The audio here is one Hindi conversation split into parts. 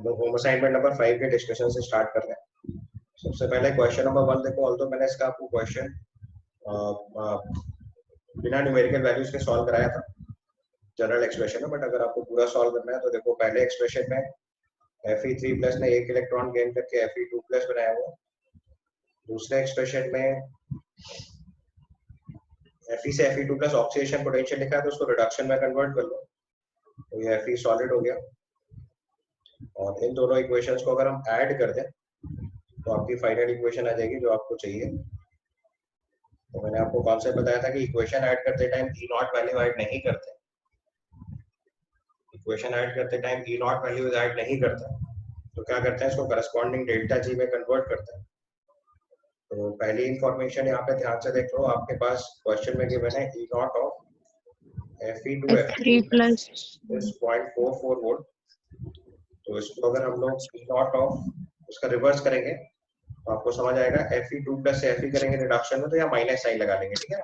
लोग होम असाइनमेंट नंबर 5 के डिस्कशन से स्टार्ट कर रहे हैं। सबसे पहले क्वेश्चन नंबर 1 देखो। ऑल्दो मैंने इसका आपको क्वेश्चन बिना न्यूमेरिकल वैल्यूज के सॉल्व कराया था जनरल एक्सप्रेशन में, बट अगर आपको पूरा सॉल्व करना है तो देखो पहले एक्सप्रेशन में Fe3 प्लस ने एक इलेक्ट्रॉन गेन करके Fe2 प्लस बनाया हुआ। दूसरे एक्सप्रेशन में Fe से Fe2 प्लस ऑक्सीडेशन पोटेंशियल लिखा है तो उसको रिडक्शन में कन्वर्ट कर लो तो ये Fe सॉलिड हो गया। और इन दोनों इक्वेशंस को अगर हम ऐड कर दें तो आपकी फाइनल इक्वेशन आ जाएगी जो आपको चाहिए। तो मैंने आपको कॉन्सेप्ट बताया था कि इक्वेशन ऐड करते time E not value add नहीं करते। इक्वेशन ऐड करते time E not value add नहीं करते तो क्या करते हैं, इसको करस्पॉन्डिंग डेल्टा जी में कन्वर्ट करते हैं। तो पहली इंफॉर्मेशन यहाँ पे ध्यान से देख लो, आपके पास क्वेश्चन में गिवन है E naught of Fe2 F3 plus 0.44 volt. तो इसको अगर हम लोग ई नॉट ऑफ उसका रिवर्स करेंगे तो आपको समझ आएगा Fe2 प्लस से Fe करेंगे रिडक्शन में तो यहाँ माइनस साइन लगा लेंगे, ठीक है।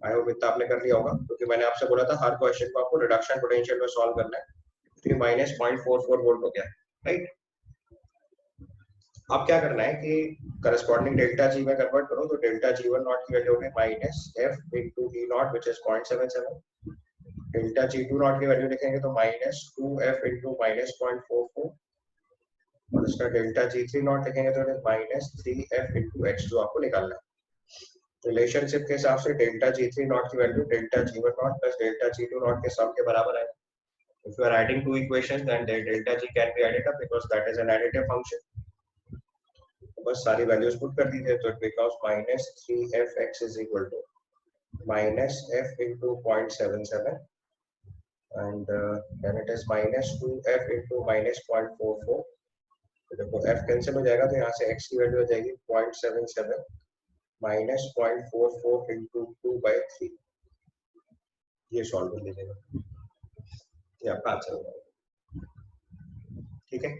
आई होप इतना आपने कर लिया होगा, क्योंकि मैंने आपसे बोला था हर क्वेश्चन को आपको रिडक्शन पोटेंशियल में सॉल्व करना है। तो ये माइनस 0.44 वोल्ट हो गया, राइट। अब क्या करना है कि करस्पॉन्डिंग डेल्टा जी में कन्वर्ट करो तो डेल्टा जी1 नॉट की वैल्यू होगी minus f into E not which is 0.77। Delta जी2 नॉट की वैल्यू लिखेंगे तो माइनस 2f इंटू माइनस 0.44 और इसका डेल्टा जी3 नॉट लिखेंगे तो माइनस 3f इंटू एक्स जो आपको निकालना है। रिलेशनशिप के हिसाब से डेल्टा जी3 नॉट की value delta G1 not plus delta जी2 नॉट के सम के बराबर है। If you are adding two equations, then the delta g can be added up because that is an additive function. तो बस सारी वैल्यूज पुट कर दीजिए तो it becomes minus 3fx is equal to minus f into 0.77 and then it is minus 2f into minus 0.44। तो देखो f कैंसिल हो जाएगा तो यहाँ से x की वैल्यू हो जाएगी 0.77 minus 0.44 into 2/3। ये सॉल्व कर लीजिएगा, ये आपका आंसर होगा, ठीक है।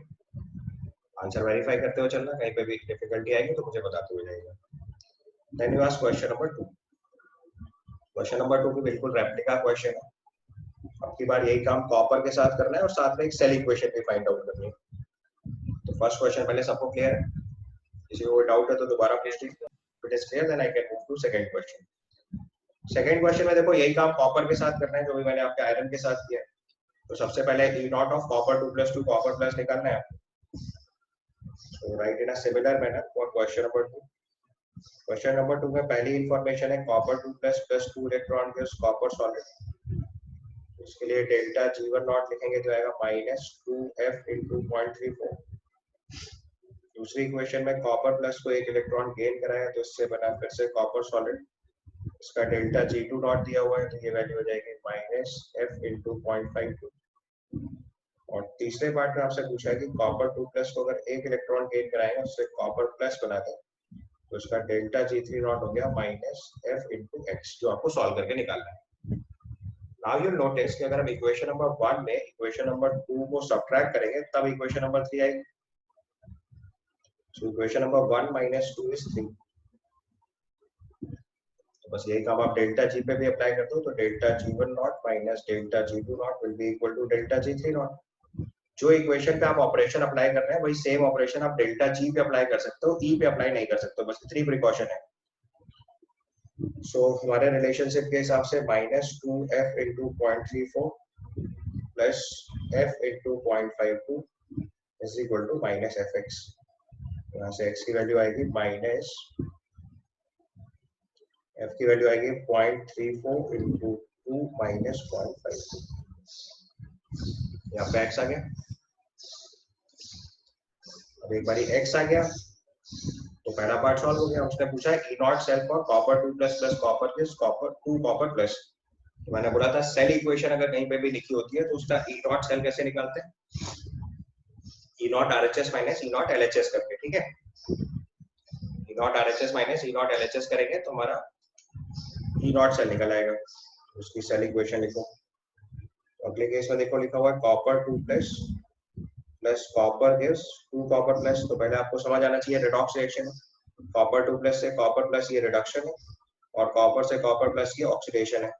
आंसर वेरीफाई करते हुए चलना, कहीं पे भी डिफिकल्टी आएगी तो मुझे बताते हुए जाइएगा। Then you ask question number 2। Question number 2 भी बिल्कुल रेप्लिका क्वेश्चन है। अब की बार यही काम कॉपर के साथ करना है और साथ में एक सेल इक्वेशन भी फाइंड आउट करनी है। तो फर्स्ट क्वेश्चन पहले सबको क्लियर है, किसी को डाउट है तो दोबारा पूछ लीजिए। It is clear then I can move to second question. Second question में देखो यही काम कॉपर के साथ करना है जो भी मैंने आपके आयरन के साथ किया है। तो सबसे पहले E naught of copper 2 plus 2 copper plus निकालना है। So write in a similar manner for question number 2. Question number 2 में पहली इंफॉर्मेशन है copper 2 plus 2 electron gives copper solid. इसके लिए डेल्टा जी1 नॉट लिखेंगे जो आएगा माइनस 2f इंटू 0.34। दूसरी इक्वेशन में कॉपर प्लस को एक इलेक्ट्रॉन गेन कराया तो इससे बना फिर से कॉपर सॉलिड। इसका डेल्टा जी2 नॉट दिया हुआ है तो ये वैल्यू हो जाएगी माइनस f इंटू 0.52। और तीसरे पार्ट में आपसे पूछा है कि कॉपर 2 प्लस को अगर एक इलेक्ट्रॉन गेन कराएंगे उससे कॉपर प्लस बना दें तो उसका डेल्टा जी3 नॉट हो गया माइनस f इंटू एक्स जो आपको सॉल्व करके निकालना है। नाउ यू नोटिस कि अगर हम इक्वेशन नंबर 1 में इक्वेशन नंबर 2 को सब्ट्रैक्ट करेंगे तब इक्वेशन नंबर 3 आएगी। So equation number 1 minus 2 is 3। तो बस यही काम आप डेल्टा जी पे भी अप्लाई कर दो तो delta G1 naught minus delta जी2 naught will be equal to delta जी3 नॉट। जो इक्वेशन पे आप ऑपरेशन अप्लाई कर रहे हैं वही सेम ऑपरेशन आप डेल्टा जी पे अप्लाई कर सकते हो, ई पे अप्लाई नहीं कर सकते हो, बस इतनी प्रिकॉशन है। सो हमारे रिलेशनशिप के हिसाब से minus 2f into 0.34 plus f into 0.52 is equal to minus fx। यहाँ से x की वैल्यू आएगी माइनस f की वैल्यू आएगी 0.34 इंटू 2 माइनस 0.52। यहाँ पे x आ गया। अब एक बारी x आ गया तो पहला पार्ट सॉल्व हो गया। उसने पूछा है E not cell for copper 2 plus plus copper plus copper 2 copper plus. तो मैंने बोला था सेल इक्वेशन अगर कहीं पे भी लिखी होती है तो उसका ई नॉट सेल कैसे निकालते हैं, E not RHS minus E not LHS करके, ठीक है। E not RHS minus E not LHS करेंगे तो हमारा ई नॉट सेल निकल आएगा। उसकी सेल इक्वेशन लिखो। अगले केस में देखो लिखा हुआ है copper 2 plus plus copper gives 2 copper plus. तो पहले आपको समझ आना चाहिए रिडॉक्स रिएक्शन। कॉपर 2 प्लस से कॉपर प्लस ये रिडक्शन है और कॉपर से कॉपर प्लस ये ऑक्सीडेशन है।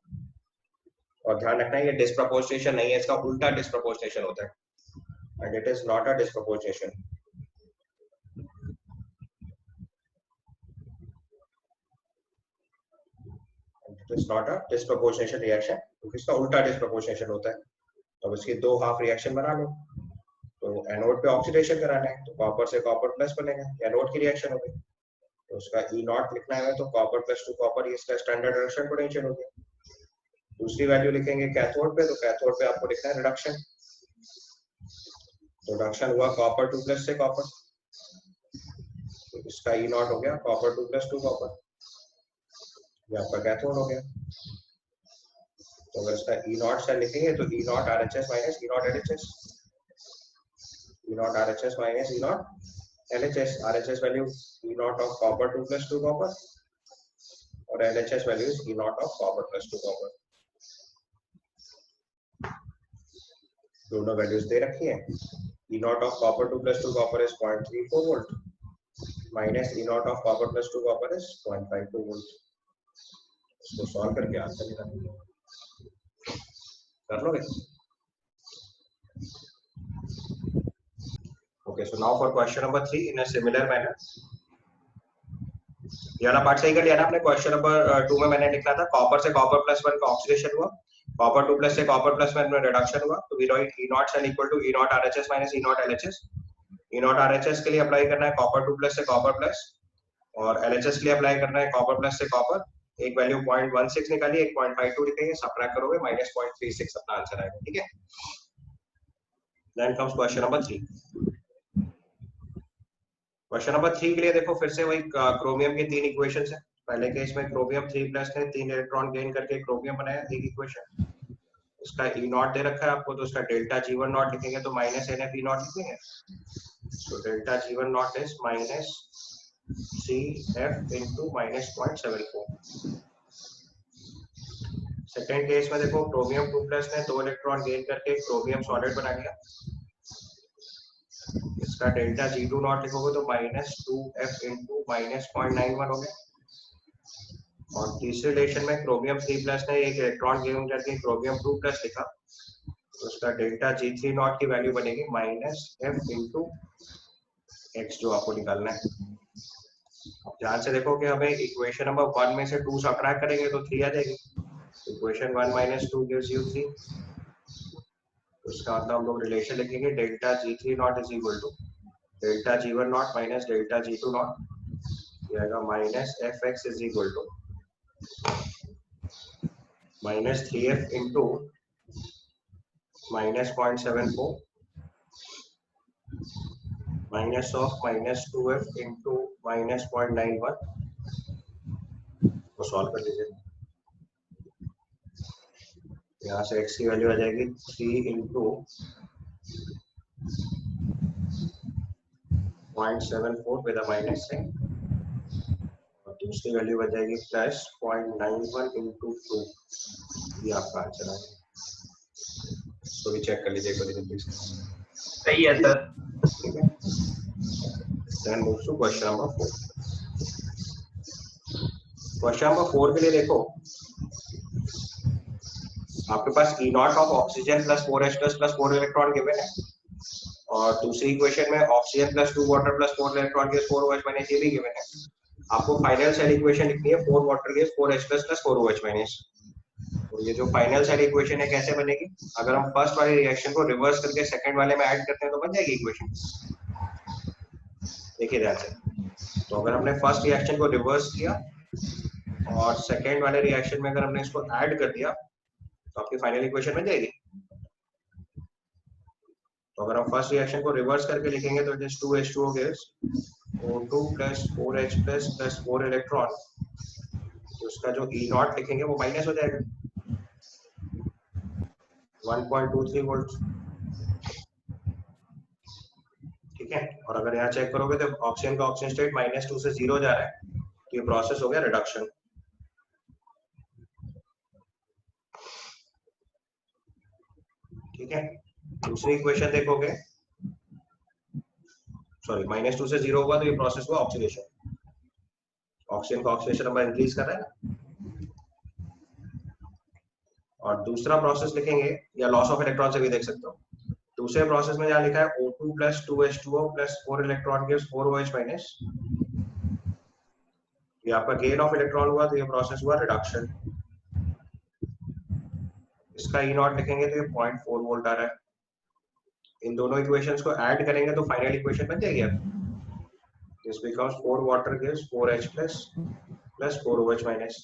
और ध्यान रखना ये डिस्प्रपोर्शनेशन नहीं है, इसका उल्टा डिस्प्रपोर्शनेशन होता है। and it is not a disproportionation. It is not a disproportionation reaction, क्योंकि इसका उल्टा disproportionation होता है. तो अब इसकी दो हाफ रिएक्शन बना लो. तो एनोड पे ऑक्सीडेशन कराना है, तो कॉपर से कॉपर प्लस बनेगा, एनोड की रिएक्शन हो गई. तो उसका ई नॉट लिखना है, तो कॉपर प्लस टू कॉपर, ये इसका स्टैंडर्ड रिडक्शन पोटेंशियल हो गया. दूसरी वैल्यू लिखेंगे कैथोड पे, तो कैथोड पे आपको लिखना है रिडक्शन. तो रिडक्शन हुआ कॉपर टू प्लस से कॉपर, तो इसका ई नॉट हो गया copper two plus two copper, ये आपका कैथोड हो गया. तो अगर इसका ई नॉट से लिखेंगे तो E naught R H S minus E naught L H S, E naught R H S minus E naught L H S. R H S value E naught of copper two plus two copper, और L H S value is E naught of copper plus two copper. दोनों वैल्यूज दे रखी है. E naught of copper two plus two copper is 0.34 volt minus E naught of copper plus two copper is 0.52 volt. इसको सॉल्व करके आंसर निकालेंगे. कर लोगे? Okay, so now for question number 3 in a similar manner. ये वाला पार्ट सही कर लिया ना आपने. क्वेश्चन नंबर 2 में मैंने लिखा था कॉपर से कॉपर प्लस 1 का ऑक्सीडेशन हुआ, कॉपर 2 प्लस से कॉपर प्लस 1 में रिडक्शन हुआ. तो we write E not cell equal to E not RHS minus E not LHS. E not RHS के लिए अप्लाई करना है कॉपर 2 प्लस से कॉपर प्लस, और एलएचएस के लिए अप्लाई करना है कॉपर प्लस से कॉपर. एक वैल्यू 0.16 निकालिए, एक 0.52 लिखेंगे, सबट्रैक्ट करोगे -0.36 अपना आंसर आएगा. ठीक है. Then comes question number 3. Question number 3 के लिए देखो फिर से वही क्रोमियम की तीन इक्वेशंस है. पहले केस में क्रोमियम 3 प्लस ने 3 इलेक्ट्रॉन गेन करके क्रोमियम बनाया, एक इक्वेशन. इसका ई नॉट दे रखा है आपको, तो उसका डेल्टा जी1 नॉट लिखेंगे, तो minus N F E not लिखेंगे. तो delta G1 not is minus 3f into minus 0.74. Second case में देखो क्रोमियम 2 प्लस ने 2 इलेक्ट्रॉन गेन करके क्रोमियम सॉलिड बना लिया. इसका डेल्टा जी2 नॉट लिखोगे तो माइनस 2f इंटू माइनस 0.91 हो गया. और तीसरे रिलेशन में क्रोमियम 3 प्लस ने एक इलेक्ट्रॉन गेन करके क्रोमियम 2 प्लस लिखा, तो उसका डेल्टा जी3 नॉट की वैल्यू बनेगी माइनस f इंटू x, जो आपको निकालना है. अब ध्यान से देखो कि हमें इक्वेशन नंबर 1 में से 2 सब्ट्रैक्ट करेंगे तो 3 आ जाएगी. Equation 1 minus 2 gives you 3. उसका मतलब हम लोग रिलेशन लिखेंगे डेल्टा जी3 naught is equal to delta G1 naught minus delta जी2 नॉट, ये आएगा minus fx is equal to minus 3f into minus 0.74 minus of minus 2f into minus 0.91. तो सॉल्व कर लीजिए. यहाँ से x की वैल्यू आ जाएगी 3 into 0.74 with a minus sign, और दूसरी वैल्यू आ जाएगी प्लस 0.91 इंटू 2. ये आपका आंसर है. तो भी चेक कर लीजिए एक बार जल्दी से. सही है सर. ठीक है. Then move to question number 4. Question number 4 के लिए देखो आपके पास E naught of oxygen plus 4H plus 4 electron given है, और दूसरी इक्वेशन में oxygen plus 2 water plus 4 electron gives 4OH minus, ये भी गिवन है. आपको फाइनल सेल इक्वेशन लिखनी है 4 water gives 4H plus 4OH minus. तो ये जो फाइनल सेल इक्वेशन है कैसे बनेगी? अगर हम फर्स्ट वाले रिएक्शन को रिवर्स करके सेकंड वाले में ऐड करते हैं तो बन जाएगी इक्वेशन. देखिए ध्यान से. तो अगर हमने फर्स्ट रिएक्शन को रिवर्स किया और सेकंड वाले रिएक्शन में अगर हमने इसको ऐड कर दिया तो आपकी फाइनल इक्वेशन बन जाएगी. तो अगर हम फर्स्ट रिएक्शन को रिवर्स करके लिखेंगे तो it is 2H2O gives O2 plus 4H plus 4 electron. तो उसका जो E नॉट लिखेंगे वो माइनस हो जाएगा 1.23 वोल्ट. ठीक है. और अगर यहाँ चेक करोगे तो ऑक्सीजन का ऑक्सीजन स्टेट -2 से 0 जा रहा है, तो ये प्रोसेस हो गया रिडक्शन. ठीक है. दूसरी इक्वेशन देखोगे, सॉरी -2 से 0 हुआ तो ये प्रोसेस हुआ ऑक्सीडेशन. ऑक्सीजन का ऑक्सीडेशन नंबर इंक्रीज कर रहा है ना. और दूसरा प्रोसेस लिखेंगे, या लॉस ऑफ इलेक्ट्रॉन से भी देख सकते हो. दूसरे प्रोसेस में जहाँ लिखा है O2 plus 2H2O plus 4 electron gives 4OH minus, ये आपका गेन ऑफ इलेक्ट्रॉन हुआ, तो ये प्रोसेस हुआ रिडक्शन। इसका E नॉट लिखेंगे तो ये 0.4 वोल्ट आ रहा है। इन दोनों इक्वेशंस को ऐड करेंगे तो फाइनल इक्वेशन बन जाएगी आपकी। This becomes 4 water gives 4H plus 4OH minus।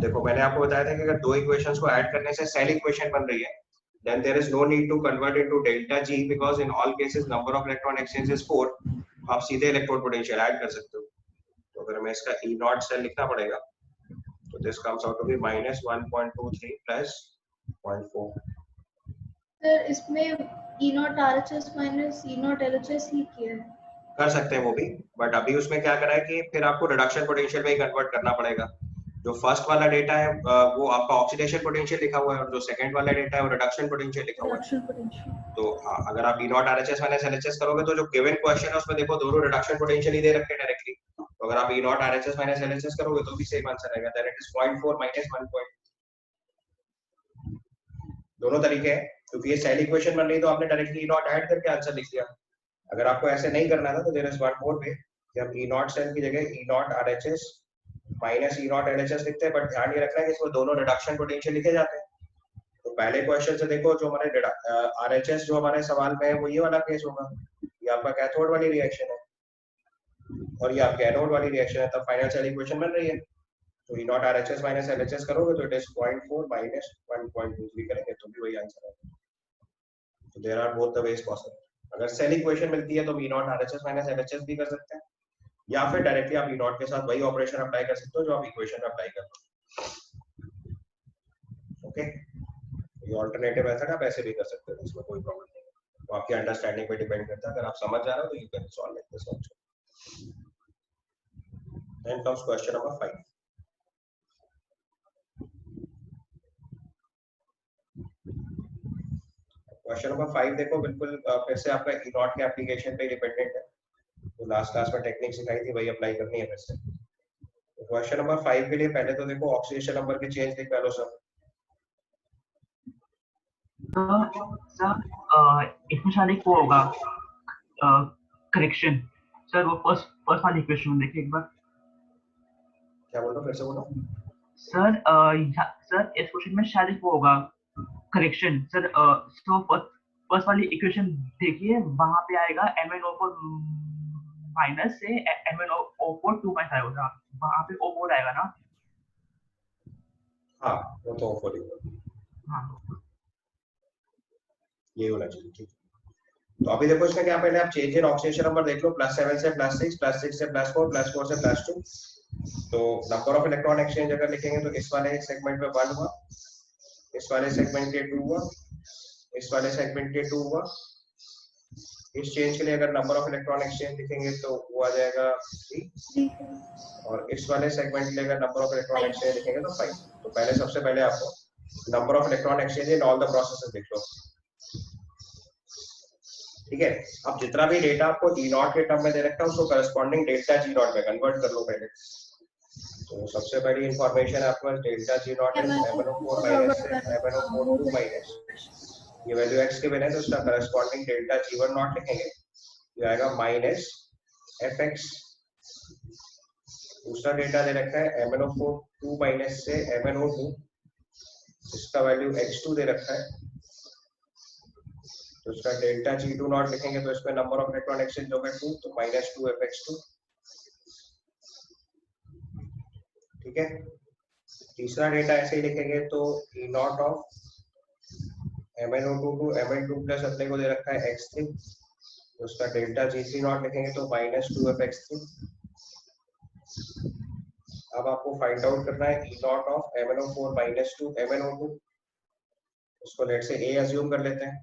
देखो मैंने आपको बताया था कि अगर दो इक्वेशंस को ऐड करने से सेल इक्वेशन बन रही है, then there is no need to convert into delta G because in all cases number of electron exchange is 4। आप सीधे इलेक्ट्रोड पोटेंशियल ऐड कर सकते हो। तो अगर मैं इसका E नॉट सेल लिखना पड़ेगा तो this comes out to be -1.23 plus 0.4। Sir इसमें E not RHS minus E not LHS ही किया है। कर सकते हैं वो भी, बट अभी उसमें क्या करा है कि फिर आपको रिडक्शन पोटेंशियल में ही कन्वर्ट करना पड़ेगा। जो फर्स्ट वाला डेटा है वो आपका ऑक्सीडेशन पोटेंशियल लिखा हुआ है, और जो सेकंड वाला डेटा है वो रिडक्शन पोटेंशियल लिखा हुआ है। तो अगर आप E not RHS minus LHS करोगे तो जो गिवन क्वेश्चन है उसमें देखो दोनों रिडक्शन पोटेंशियल ही दे रखे हैं डायरेक्टली। तो अगर आप E not RHS minus LHS करोगे तो भी सेम आंसर आएगा, दैट इट इज 0.4 माइनस 1. दोनों तरीके हैं, क्योंकि ये सेल इक्वेशन बन रही तो आपने डायरेक्टली E नॉट ऐड करके आंसर लिख दिया। अगर आपको ऐसे नहीं करना था तो देयर इज वन मोर वे कि हम E नॉट सेल की जगह E not RHS minus E not LHS लिखते हैं, बट ध्यान ये रखना है कि इसमें दोनों रिडक्शन पोटेंशियल लिखे जाते हैं। तो पहले क्वेश्चन से देखो, जो हमारे RHS जो हमारे सवाल में है वो ये वाला केस होगा, ये आपका कैथोड वाली रिएक्शन है और ये आपके एनोड वाली रिएक्शन है, तब फाइनल सेल इक्वेशन बन रही है। तो E not RHS minus LHS करोगे तो इट इज 0.4 माइनस 1.23 करेंगे तो भी वही आंसर आएगा। तो there are both the ways possible. अगर सेल इक्वेशन मिलती है तो E not RHS minus LHS भी कर सकते हैं, या फिर डायरेक्टली आप E नॉट के साथ वही ऑपरेशन अप्लाई कर सकते हो जो आप इक्वेशन में अप्लाई कर रहे हो। ओके, ये ऑल्टरनेटिव मेथड आप ऐसे भी कर सकते हो, इसमें कोई प्रॉब्लम नहीं है। तो आपकी अंडरस्टैंडिंग पे डिपेंड करता है, अगर आप समझ जा रहे हो तो you can solve like this also. Then comes question number 5। Question number 5 देखो, बिल्कुल फिर से आपका E नॉट के एप्लीकेशन पे डिपेंडेंट है। तो लास्ट क्लास में टेक्निक सिखाई थी, वही अप्लाई करनी है फिर से। तो क्वेश्चन नंबर 5 के लिए पहले तो देखो ऑक्सीडेशन नंबर के चेंज लिख लो सब। सर इसमें शायद एक वो होगा करेक्शन। सर वो फर्स्ट वाली इक्वेशन देखिए एक बार। क्या बोल रहे हो, फिर से बोलो। सर सर इस क्वेश्चन में शायद एक वो होगा करेक्शन। सर तो फर्स्ट वाली इक्वेशन देखिए, वहां पे आएगा MnO4 माइनस से MnO4 2 माइनस आएगा, वहां पे O4 आएगा ना। हाँ वो तो O4 ही, हाँ ये होना चाहिए। ठीक, तो अभी देखो इसमें क्या, पहले आप चेंज इन ऑक्सीडेशन नंबर देख लो, +7 से +6, +6 से +4, +4 से +2। तो नंबर ऑफ इलेक्ट्रॉन एक्सचेंज अगर लिखेंगे तो इस वाले सेगमेंट में 1 हुआ, इस वाले सेगमेंट के 2 हुआ, इस वाले सेगमेंट के 2 हुआ। इस चेंज के लिए अगर नंबर ऑफ इलेक्ट्रॉन एक्सचेंज लिखेंगे तो वो आ जाएगा 3, और इस वाले सेगमेंट के लिए अगर नंबर ऑफ इलेक्ट्रॉन एक्सचेंज लिखेंगे तो 5। तो पहले सबसे पहले आपको number of electron exchange in all the processes लिख लो। ठीक है, अब जितना भी डेटा आपको E नॉट के टर्म में दे रखा है उसको करस्पॉन्डिंग डेल्टा G नॉट में कन्वर्ट कर लो पहले। तो सबसे पहली इंफॉर्मेशन आपको डेल्टा G नॉट है MnO4 माइनस से MnO4 2 माइनस, ये वैल्यू x के बिना है तो उसका करस्पॉन्डिंग डेल्टा G1 नॉट लिखेंगे, ये आएगा माइनस fx। दूसरा डेटा दे रखा है MnO4 2 माइनस से MnO2, इसका वैल्यू x2 दे रखा है, तो उसका डेल्टा G2 नॉट लिखेंगे तो इसमें नंबर ऑफ इलेक्ट्रॉन एक्सचेंज होगा 2, तो -2 fx2। ठीक है, तीसरा डेटा ऐसे ही लिखेंगे तो E not of MnO2 to Mn2 plus अपने को दे रखा है x3, तो उसका डेल्टा G3 नॉट लिखेंगे तो -2 fx3। अब आपको फाइंड आउट करना है E not of MnO4 -2 MnO2, उसको लेट से A अज्यूम कर लेते हैं,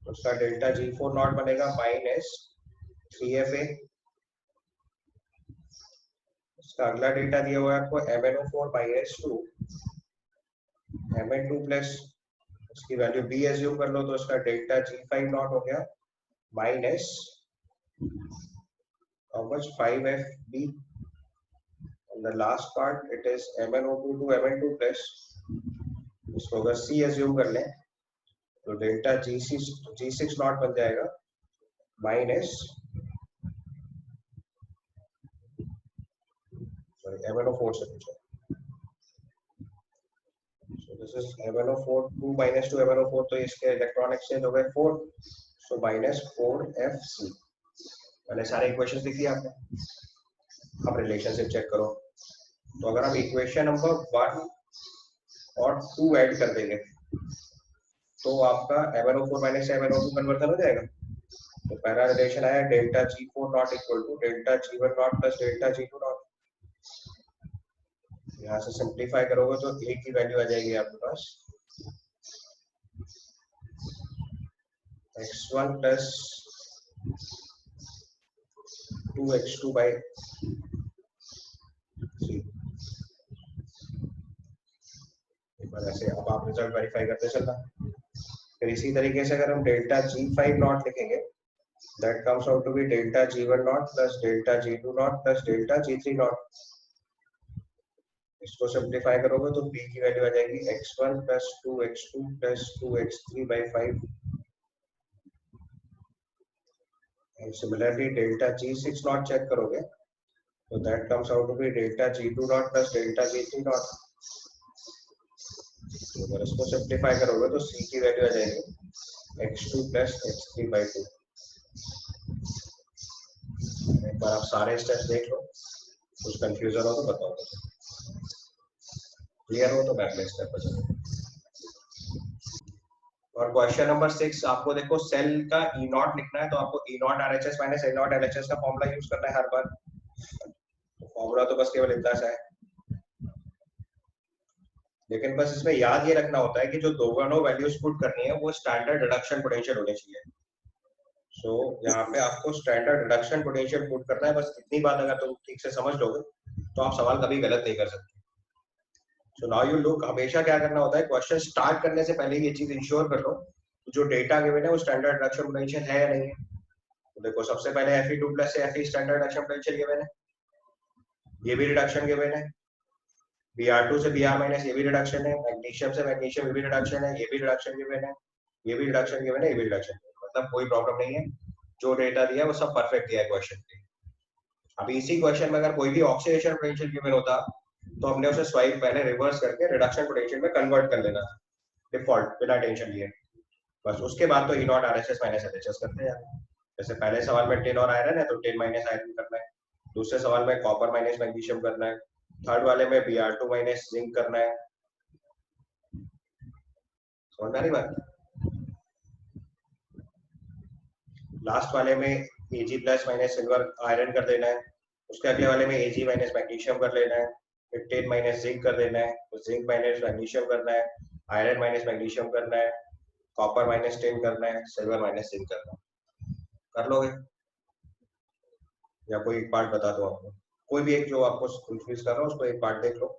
तो उसका डेल्टा G4 नॉट बनेगा -3fa। इसका अगला डेटा दिया हुआ है आपको MnO4 -2 Mn2 प्लस उसकी वैल्यू B अज्यूम कर लो, तो उसका डेल्टा G5 नॉट हो गया minus how much 5fb, and the last part it is MnO2 to Mn2 plus, इसको अगर C अज्यूम कर लें तो डेल्टा G6 नॉट बन जाएगा माइनस MnO4 से पूछा। So this is MnO4 2 minus 2 MnO4 तो इसके इलेक्ट्रॉन एक्सचेंज हो गए 4, so minus 4Fc। मैंने सारे इक्वेशंस लिख दिए आपने, अब रिलेशनशिप चेक करो। तो अगर हम इक्वेशन नंबर 1 और 2 ऐड कर देंगे तो आपका MnO4 माइनस MnO2 कन्वर्जन हो जाएगा। तो पहला रिलेशन आया delta G4 not equal to delta G1 not plus delta G2 not. यहाँ से सिंप्लीफाई करोगे तो ए की वैल्यू आ जाएगी आपके पास x1 प्लस 2x2 बाई 3। एक बार ऐसे अब आप रिजल्ट वेरीफाई करते चलना। फिर इसी तरीके से अगर हम डेल्टा G5 नॉट लिखेंगे that comes out to be delta G1 not plus delta G2 not plus delta G3 not. इसको सिंप्लीफाई करोगे तो p की वैल्यू आ जाएगी x1 plus 2x2 plus 2x3 by 5। And similarly delta G6 not check करोगे तो that comes out to be delta G2 not plus delta G3 not. अगर इसको सिंप्लीफाई करोगे तो c की वैल्यू आ जाएगी x2 प्लस x3 बाई 2। एक बार आप सारे स्टेप्स देख लो, कुछ कंफ्यूजन हो तो बताओ, क्लियर हो तो मैं अगले स्टेप पर चलूं। और क्वेश्चन नंबर 6 आपको देखो सेल का E नॉट लिखना है तो आपको E not RHS minus A not LHS का फॉर्मूला यूज करना है हर बार। तो फॉर्मूला तो बस केवल इतना सा है, लेकिन बस इसमें याद ये रखना होता है कि जो दोनों वैल्यूज पुट करनी है वो स्टैंडर्ड रिडक्शन पोटेंशियल होने चाहिए। सो यहाँ पे आपको स्टैंडर्ड रिडक्शन पोटेंशियल पुट करना है। बस इतनी बात अगर तुम ठीक से समझ लोगे तो आप सवाल कभी गलत नहीं कर सकते। सो नाउ यू लुक, हमेशा क्या करना होता है क्वेश्चन स्टार्ट करने से पहले ये चीज इंश्योर कर लो जो डेटा गिवन है वो स्टैंडर्ड रिडक्शन पोटेंशियल है या नहीं है। तो देखो सबसे पहले Fe2 प्लस से Fe standard reduction potential given है, ये भी रिडक्शन गिवन है। Br2 से Br माइनस ये भी रिडक्शन है। मैग्नीशियम से मैग्नीशियम ये भी रिडक्शन है, ये भी रिडक्शन गिवन है, ये भी रिडक्शन गिवन है, ये भी रिडक्शन। मतलब कोई प्रॉब्लम नहीं है, जो डेटा दिया है वो सब परफेक्ट दिया है क्वेश्चन पे। अभी इसी क्वेश्चन में अगर कोई भी ऑक्सीडेशन पोटेंशियल गिवन होता तो हमने उसे स्वाइप पहले रिवर्स करके रिडक्शन पोटेंशियल में कन्वर्ट कर लेना डिफॉल्ट बिना टेंशन लिए। बस उसके बाद तो E not RHS minus LHS करते हैं। जैसे पहले सवाल में टिन और आयरन है तो टिन माइनस आयरन करना है, दूसरे सवाल में कॉपर माइनस मैग्नीशियम करना है, थर्ड वाले में Br2 माइनस जिंक करना है। समझ में आ रही बात? लास्ट वाले में Ag plus minus silver iron कर देना है, उसके अगले वाले में Ag माइनस मैग्नीशियम कर लेना है, फिर टिन माइनस जिंक कर देना है, तो जिंक माइनस मैग्नीशियम करना है, आयरन माइनस मैग्नीशियम करना है, कॉपर माइनस टिन करना है, सिल्वर माइनस जिंक करना है। कर लोगे या कोई एक पार्ट बता दो आपको, कोई भी एक जो आपको कंफ्यूज कर रहा हो उसको एक पार्ट देख लो।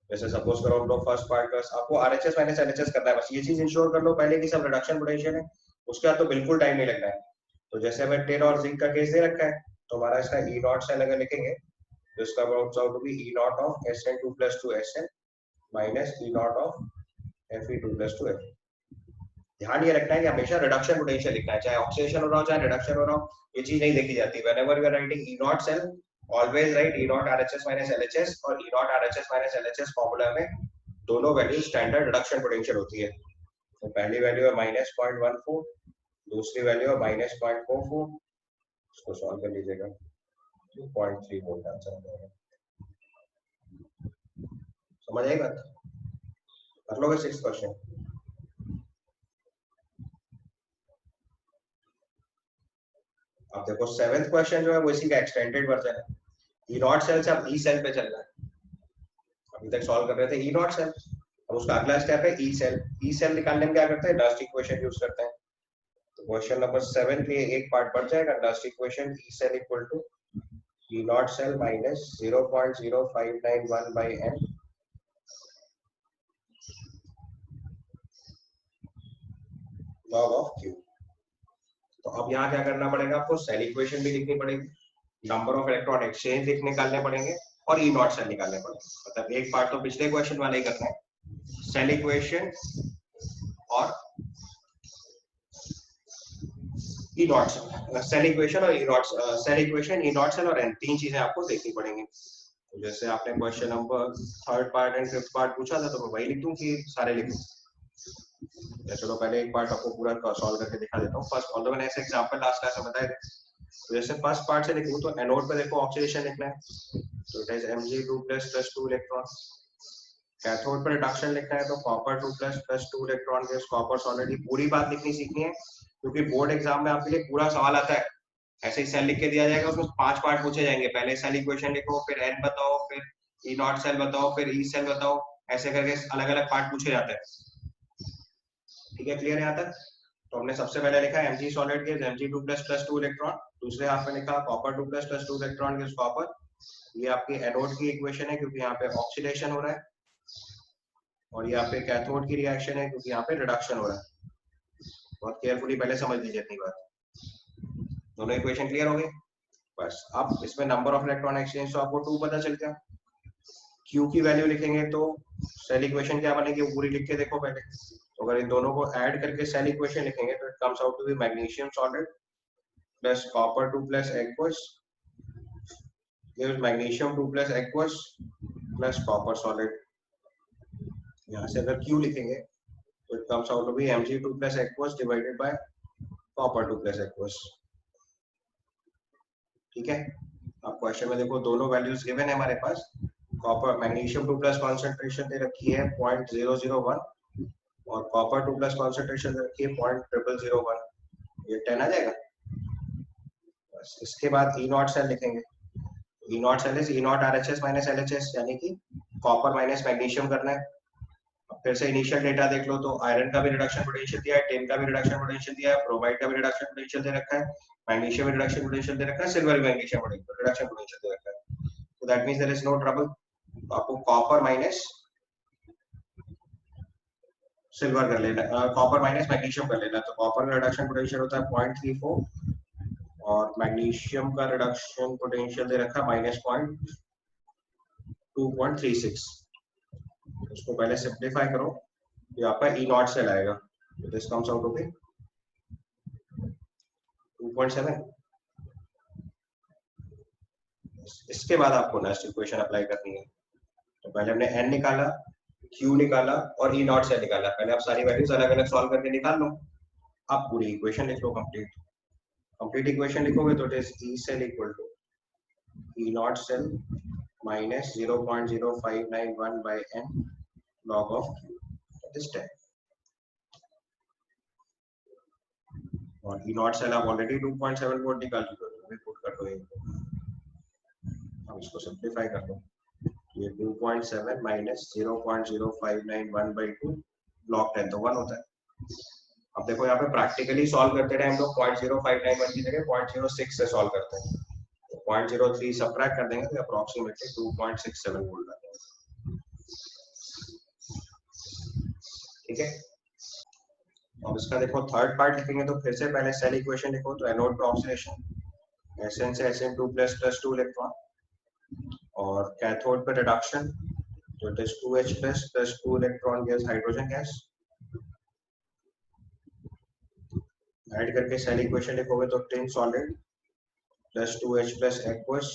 जैसे सपोज करो हम लोग फर्स्ट पार्ट का आपको RHS माइनस LHS करना है, बस ये चीज इंश्योर कर लो पहले कि सब रिडक्शन पोटेंशियल है, उसके बाद तो बिल्कुल टाइम नहीं लगना है। तो जैसे हमें टिन और जिंक का केस दे रखा है तो हमारा इसका E नॉट सेल अगर लिखेंगे तो इसका works out to be E not of Sn2 plus 2Sn minus E not of Fe2 plus 2Fe। ध्यान ये रखना है कि हमेशा रिडक्शन पोटेंशियल लिखना है, चाहे ऑक्सीडेशन हो रहा हो चाहे रिडक्शन हो रहा हो, ये चीज नहीं देखी जाती। Whenever you are writing E not cell always write E not RHS minus LHS, और E not RHS minus LHS formula में दोनों वैल्यू स्टैंडर्ड रिडक्शन पोटेंशियल होती है। तो पहली वैल्यू है -0.14, दूसरी वैल्यू है -0.44, इसको सॉल्व कर लीजिएगा 2.3 वोल्ट आंसर आ जाएगा। समझ आई बात? कर लोगे 6th क्वेश्चन। अब देखो 7th क्वेश्चन जो है वो इसी का एक्सटेंडेड वर्जन है। E नॉट सेल से अब E सेल पे चलना है। अभी तक सॉल्व कर रहे थे E नॉट सेल, अब उसका अगला स्टेप है E सेल। E सेल निकालने में क्या करते हैं, डस्ट इक्वेशन यूज करते हैं। तो क्वेश्चन नंबर 7 के एक पार्ट बढ़ जाएगा, thus equation E cell equal to E not cell minus 0.0591 by n log of Q। तो अब यहाँ क्या करना पड़ेगा आपको, सेल इक्वेशन भी लिखनी पड़ेगी, नंबर ऑफ इलेक्ट्रॉन एक्सचेंज निकालने पड़ेंगे और E नॉट सेल निकालने पड़ेंगे। मतलब एक पार्ट तो पिछले क्वेश्चन वाला ही करना है, सेल इक्वेशन और ई नॉट सेल इक्वेशन और E not cell equation, E not cell और एन, तीन चीजें आपको देखनी पड़ेंगी। तो जैसे आपने question number third part and fifth part पूछा था, तो मैं वही लिख दूं कि सारे लिखूं? चलो पहले एक पार्ट आपको पूरा सॉल्व करके दिखा देता हूँ। फर्स्ट, ऑल्दो मैंने ऐसे एग्जांपल लास्ट क्लास में बताया था, तो जैसे फर्स्ट पार्ट से लिखूं तो एनोड पे देखो ऑक्सीडेशन लिखना है, तो it is Mg2 + 2 electron. Cathode पर रिडक्शन लिखना है तो कॉपर 2 + 2 इलेक्ट्रॉन के कॉपर सॉलिड। ये पूरी बात लिखनी सीखनी है, क्योंकि बोर्ड एग्जाम में आपके लिए पूरा सवाल आता है। ऐसे ही सेल लिख के दिया जाएगा, उसमें 5 पार्ट पूछे जाएंगे, पहले सेल इक्वेशन लिखो, फिर एन बताओ, फिर ई नॉट सेल बताओ, फिर ई सेल बताओ, ऐसे करके अलग अलग पार्ट पूछे जाते हैं। ठीक है, क्लियर है यहाँ तक? तो हमने सबसे पहले लिखा Mg सॉलिड के Mg2 + 2 इलेक्ट्रॉन, दूसरे हाफ में लिखा कॉपर 2 + 2 इलेक्ट्रॉन के कॉपर। ये आपकी एनोड की इक्वेशन है, क्योंकि यहाँ पे ऑक्सीडेशन हो रहा है, और यहाँ पे कैथोड की रिएक्शन है, क्योंकि यहाँ पे रिडक्शन हो रहा है। बहुत केयरफुली पहले समझ लीजिए अपनी बात। दोनों इक्वेशन क्लियर हो गई? बस अब इसमें नंबर ऑफ इलेक्ट्रॉन एक्सचेंज तो आपको 2 पता चल गया। Q की वैल्यू लिखेंगे तो सेल इक्वेशन क्या बनेगी वो पूरी लिख के देखो पहले। तो अगर इन दोनों को ऐड करके सेल इक्वेशन लिखेंगे तो it comes out to be magnesium solid plus copper 2 + aqueous gives magnesium 2 + aqueous plus copper solid। यहाँ से अगर Q लिखेंगे तो it comes out to be Mg2 + aqueous divided by copper 2 + aqueous। ठीक है, अब क्वेश्चन में देखो दोनों वैल्यूज गिवन है हमारे पास। कॉपर मैग्नीशियम 2+ कॉन्सेंट्रेशन दे रखी है 0.001 और कॉपर 2+ कॉन्सेंट्रेशन दे रखी है 0.0001। ये 10 आ जाएगा। बस इसके बाद ई नॉट सेल लिखेंगे। E not cell is E naught RHS - LHS, यानी कि कॉपर माइनस मैग्नीशियम करना है। अब फिर से इनिशियल डेटा देख लो, तो आयरन का भी रिडक्शन पोटेंशियल दिया है, टिन का भी रिडक्शन पोटेंशियल दिया है, ब्रोमाइड का भी रिडक्शन पोटेंशियल दे रखा है, मैग्नीशियम भी रिडक्शन पोटेंशियल दे रखा है, सिल्वर भी मैग्नीशियम रिडक्शन पोटेंशियल दे रखा है। तो that means there is no trouble. आपको कॉपर माइनस सिल्वर कर लेना, कॉपर माइनस मैग्नीशियम कर लेना। तो कॉपर का रिडक्शन पोटेंशियल होता है 0.34 और मैग्नीशियम का रिडक्शन पोटेंशियल दे रखा है -2.36। उसको पहले सिंप्लीफाई करो, ये आपका ई नॉट सेल आएगा, तो this comes out to be 2.7। इसके बाद आपको नेक्स्ट इक्वेशन अप्लाई करनी है। तो पहले हमने n निकाला, q निकाला और ई नॉट सेल निकाला। पहले आप सारी वैल्यूज अलग अलग सॉल्व करके निकाल लो। आप पूरी इक्वेशन लिख लो कंप्लीट इक्वेशन लिखोगे तो it is E cell equal to E not cell minus 0.0591 by n log of this 10। और ई नॉट सेल आप ऑलरेडी 2.7 वोल्ट निकाल चुके हो, तो पुट कर दो इनको। अब इसको सिंप्लीफाई कर दो, ये 2.7 minus 0.0591 by 2 log 10 तो 1 होता है। अब देखो यहाँ पे प्रैक्टिकली सॉल्व करते रहे हम लोग 0.0591 की जगह 0.06 से सॉल्व करते हैं, तो 0.03 सबट्रैक्ट कर देंगे तो अप्रोक्सीमेटली 2.67 वोल्ट आ जाएगा। ठीक है, अब इसका देखो थर्ड पार्ट लिखेंगे तो फिर से पहले सेल इक्वेशन लिखो। तो एनोड पे ऑक्सीडेशन, Sn से Sn2 + 2 इलेक्ट्रॉन, और कैथोड पे रिडक्शन, तो it is 2H + 2 electron gas hydrogen gas. Add करके सेल इक्वेशन लिखोगे तो tin solid plus 2H + aqueous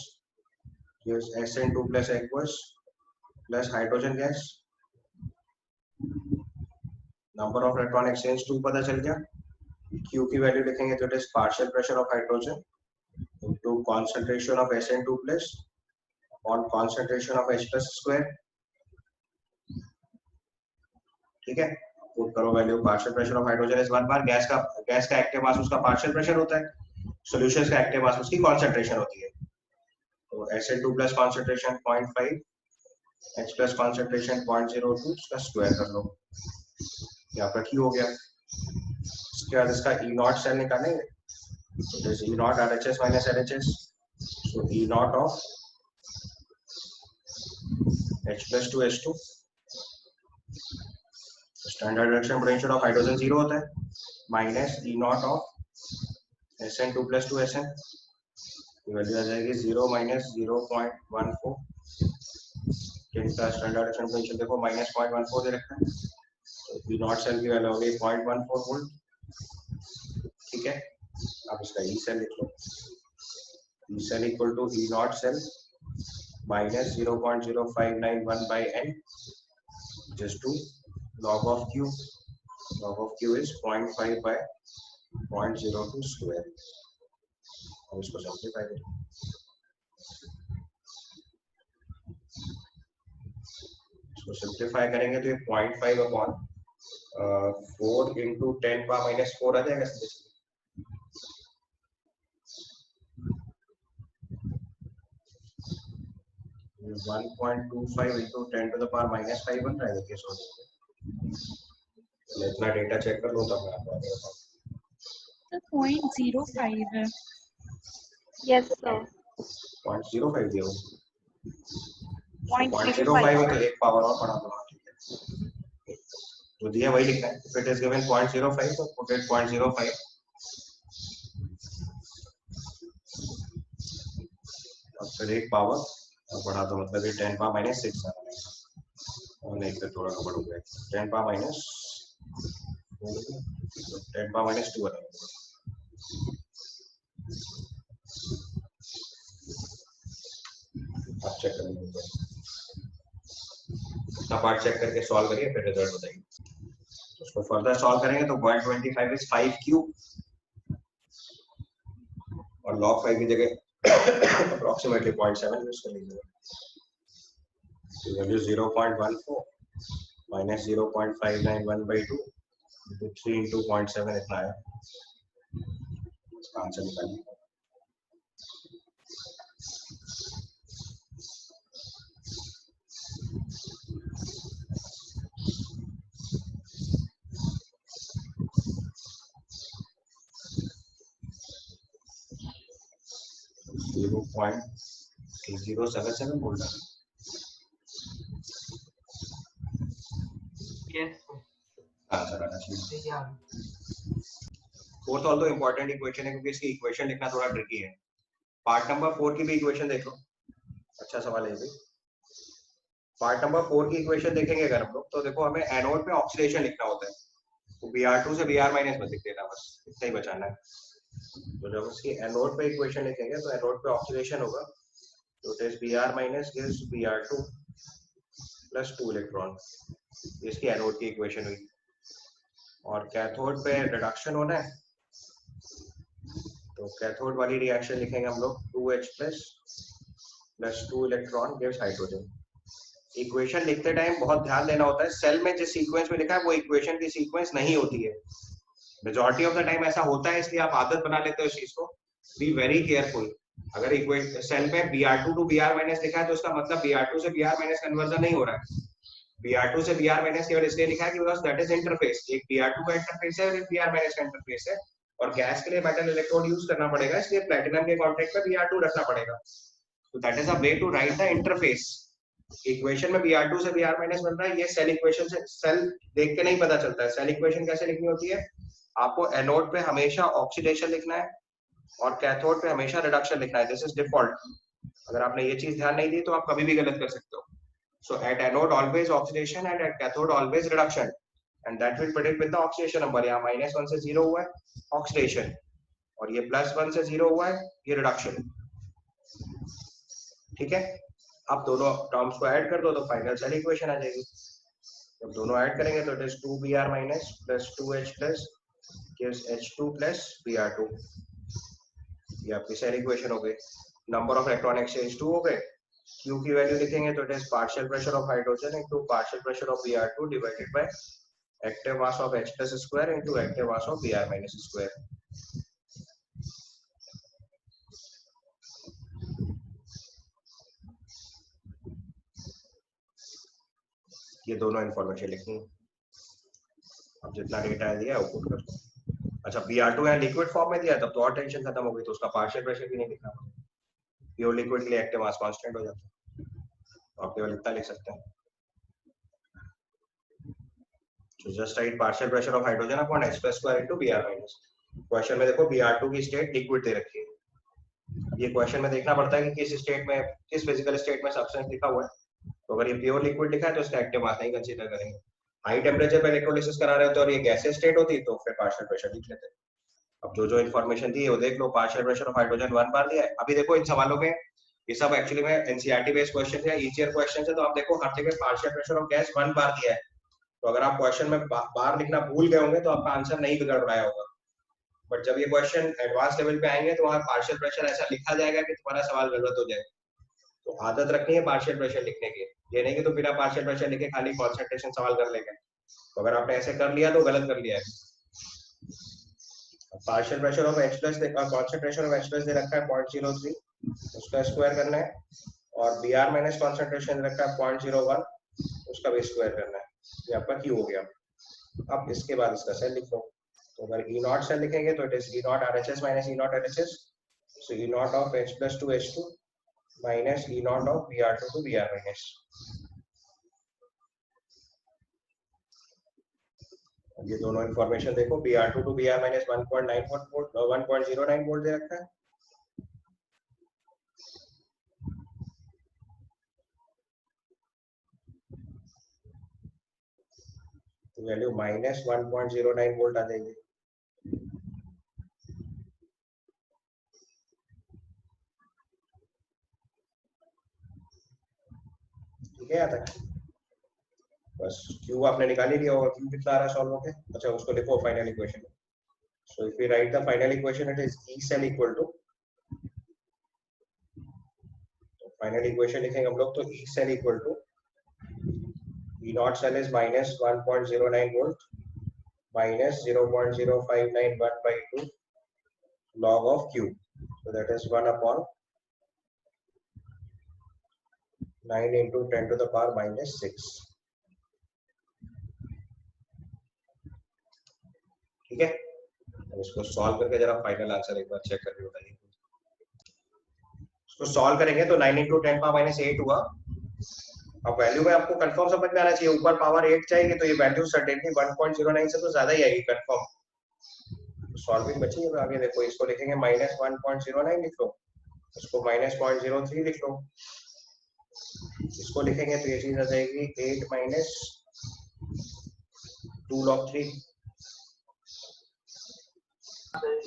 gives Sn2 + aqueous plus hydrogen gas. Number of electron exchange 2 पता चल गया। Q की वैल्यू लिखेंगे तो it is partial pressure of hydrogen into concentration of Sn2+ on concentration of H+2। ठीक है, पुट करो value. Partial pressure of hydrogen is 1 bar gas का एक्टिव मास उसका पार्शियल प्रेशर होता है, सॉल्यूशंस का एक्टिव मास उसकी कंसंट्रेशन होती है। तो Sn2+ कंसंट्रेशन 0.5, H+ कंसंट्रेशन 0.02, उसका स्क्वायर कर लो, ये आपका Q हो गया। इसके बाद इसका ई नॉट सेल निकालेंगे, तो this E naught RHS - LHS, so E naught of H+2H2। Standard reduction potential of hydrogen 0 होता है, minus E naught of Sn2 + 2 Sn, value आ जाएगी 0 - 0.14। जिनका स्टैंडर्ड रिडक्शन पोटेंशियल देखो -0.14 दे रखा है, तो ई नॉट सेल की वैल्यू होगी 0.14 वोल्ट। ठीक है, आप इसका ई सेल लिख लो, E cell equal to E not cell minus 0.0591 by n just to log of q. Log of q is 0.5 by 0.02 square. अब इसको सिंप्लीफाई करें, इसको सिंप्लीफाई करेंगे तो ये 0.5 अपॉन 4 into 10 power minus 4 आ जाएगा। 1.25 into 10 to the power minus 5 बन रहा है। देखिए सो इतना डेटा चेक कर लो तब मैं आपको आगे बताऊं। 0.05 है। यस सर 0.05 दिया हो, 0.05 0.05 है तो एक पावर और बढ़ा दो। ठीक है, जो दिया वही लिखना है। If it is given 0.05 तो put it 0.05 और फिर एक पावर बढ़ा दो, मतलब ये 10 पावर माइनस 6 आ रहा है और नहीं फिर थोड़ा सा बढ़ गया 10 पावर माइनस 10 पावर माइनस 2 आ रहा है। आप चेक करेंगे, अपना पार्ट चेक करके सॉल्व करिए फिर रिजल्ट बताइए। तो उसको फर्दर सॉल्व करेंगे तो 125 इज 5 क्यूब और log 5 की जगह approximately 0.7 यूज कर लीजिए। तो वैल्यू 0.14 minus 0.591 by 2 तो 3 into 0.7 इतना है। इसका आंसर निकालिए। जीरो पॉइंट 077 बोल रहा है। Yes. आंसर आना चाहिए। Yeah. Fourth although important equation है क्योंकि इसकी इक्वेशन लिखना थोड़ा ट्रिकी है। पार्ट नंबर 4 की भी इक्वेशन देख लो, अच्छा सवाल है ये भी। पार्ट नंबर 4 की इक्वेशन देखेंगे अगर हम लोग तो देखो हमें एनोड पे ऑक्सीडेशन लिखना होता है, तो Br2 से Br माइनस मत लिख देना, बस इतना ही बचाना है। तो जब उसकी एनोड पे इक्वेशन लिखेंगे तो एनोड पे ऑक्सीडेशन होगा, तो it is Br minus gives Br2 plus 2 electron, इसकी एनोड की इक्वेशन हुई। और कैथोड पे रिडक्शन होना है तो कैथोड वाली रिएक्शन लिखेंगे हम लोग 2H plus 2 electron gives hydrogen. Equation लिखते टाइम बहुत ध्यान देना होता है, सेल में जिस सीक्वेंस में लिखा है वो इक्वेशन की सीक्वेंस नहीं होती है। मेजॉरिटी ऑफ द टाइम ऐसा होता है, इसलिए आप आदत बना लेते हो इस चीज को। Be very careful. अगर सेल में Br2 to Br माइनस लिखा है तो उसका मतलब Br2 से Br माइनस कन्वर्जन नहीं हो रहा है। Br2 से Br माइनस केवल इसलिए लिखा है कि बिकॉज़ दैट इज इंटरफेस, एक Br2 का इंटरफेस है और एक Br माइनस का इंटरफेस है, और गैस के लिए मेटल इलेक्ट्रोड यूज करना पड़ेगा, इसलिए प्लैटिनम के कांटेक्ट पे Br2 रखना पड़ेगा। तो that is a way to write the interface. Equation में Br2 से Br माइनस बन रहा है, ये सेल इक्वेशन से सेल देख के नहीं पता चलता है। सेल इक्वेशन कैसे लिखनी होती है, आपको एनोड पे हमेशा ऑक्सीडेशन लिखना है और कैथोड पे हमेशा रिडक्शन लिखना है। This is default. अगर आपने ये चीज ध्यान नहीं दी तो आप कभी भी गलत कर सकते हो। So at anode always oxidation and at cathode always reduction, and that will predict with the oxidation number। यहाँ -1 से 0 हुआ है oxidation और ये +1 से 0 हुआ है ये reduction। ठीक है, आप दोनों टर्म्स को ऐड कर दो तो फाइनल सेल इक्वेशन आ जाएगी। जब दोनों ऐड करेंगे तो it is 2Br minus plus 2H plus gives H2 plus Br2। ये आपकी सेल इक्वेशन हो गई। नंबर ऑफ इलेक्ट्रॉन एक्सचेंज 2 हो गए। Q की वैल्यू लिखेंगे तो it is partial pressure of hydrogen into partial pressure of Br2 divided by active mass of H plus square into active mass of Br minus square. ये दोनों इंफॉर्मेशन लिखनी है। अब जितना डेटा दिया है वो पुट कर दो। अच्छा Br2 है लिक्विड फॉर्म में दिया तब तो और टेंशन खत्म हो गई, तो उसका पार्शियल प्रेशर भी नहीं लिखना। प्योर लिक्विड के लिए एक्टिव मास कांस्टेंट हो जाता है, तो आप केवल इतना लिख सकते हैं। So just write partial pressure of hydrogen upon H plus square into Br minus। Question में देखो Br2 की स्टेट लिक्विड दे रखी है। ये क्वेश्चन में देखना पड़ता है कि किस स्टेट में, किस फिजिकल स्टेट में सब्सटेंस लिखा हुआ है। तो अगर ये प्योर लिक्विड लिखा है तो इसका एक्टिव मास नहीं कंसीडर करेंगे। हाई टेम्परेचर पे इलेक्ट्रोलिसिस करा रहे होते और ये गैसियस स्टेट होती तो फिर पार्शियल प्रेशर लिख लेते। अब जो इन्फॉर्मेशन थी वो देख लो, पार्शियल प्रेशर ऑफ हाइड्रोजन 1 बार दिया है। अभी देखो इन सवालों में ये सब एक्चुअली में एनसीईआरटी बेस्ड क्वेश्चन है, ईच ईयर क्वेश्चन है, तो आप देखो हर जगह पार्शियल प्रेशर ऑफ गैस 1 बार दिया है। तो अगर आप क्वेश्चन में बार लिखना भूल गए होंगे तो आपका आंसर नहीं बिगड़ रहा होगा। बट जब ये क्वेश्चन एडवांस लेवल पे आएंगे तो वहाँ पार्शियल प्रेशर ऐसा लिखा जाएगा कि तुम्हारा सवाल गलत हो जाए। तो आदत रखनी है पार्शियल प्रेशर लिखने की, ये नहीं कि तो बिना पार्शियल प्रेशर लिखे खाली कॉन्सेंट्रेशन सवाल कर लेंगे। तो अगर आपने ऐसे कर लिया तो गलत कर लिया है। Partial pressure of H plus concentration of H plus दे रखा है 0.03, उसका स्क्वायर करना है, और Br माइनस कॉन्सेंट्रेशन रखा है 0.01, उसका भी स्क्वायर करना है। ये आपका Q हो गया। अब इसके बाद इसका सेल लिख लो। तो अगर E नॉट सेल लिखेंगे तो it is E not RHS minus E not LHS, so E not of H plus two H2 minus E not of Br2 two Br minus. ये दोनों इंफॉर्मेशन देखो, Br2 two Br minus 1.9 volt 1.09 volt दे रखा है। तो वैल्यू माइनस 1.09 वोल्ट आ जाएगी। ठीक है यहाँ तक? बस Q आपने निकाल ही लिया होगा, Q कितना आ रहा है सॉल्व होके। अच्छा उसको लिखो final equation. So if we write the final equation it is E cell equal to, तो फाइनल इक्वेशन लिखेंगे हम लोग, तो E cell equal to E not cell is minus 1.09 volt minus 0.0591/2 log of Q, so that is 1 upon 9 into 10 to the power minus 6। ठीक है, अब इसको सॉल्व करके जरा फाइनल आंसर एक बार चेक करके बताइए। इसको सॉल्व करेंगे तो 9 into 10 power minus 8 हुआ। अब वैल्यू में आपको कंफर्म समझ में आना चाहिए, ऊपर पावर 8 चाहिए तो ये वैल्यू सर्टेनली 1.09 से तो ज्यादा ही आएगी कंफर्म। सॉल्विंग बची है आगे देखो, इसको लिखेंगे माइनस 1.09 लिख लो, इसको माइनस 0.03 लिख लो, इसको लिखेंगे तो ये चीज आ जाएगी 8 माइनस 2 log 3,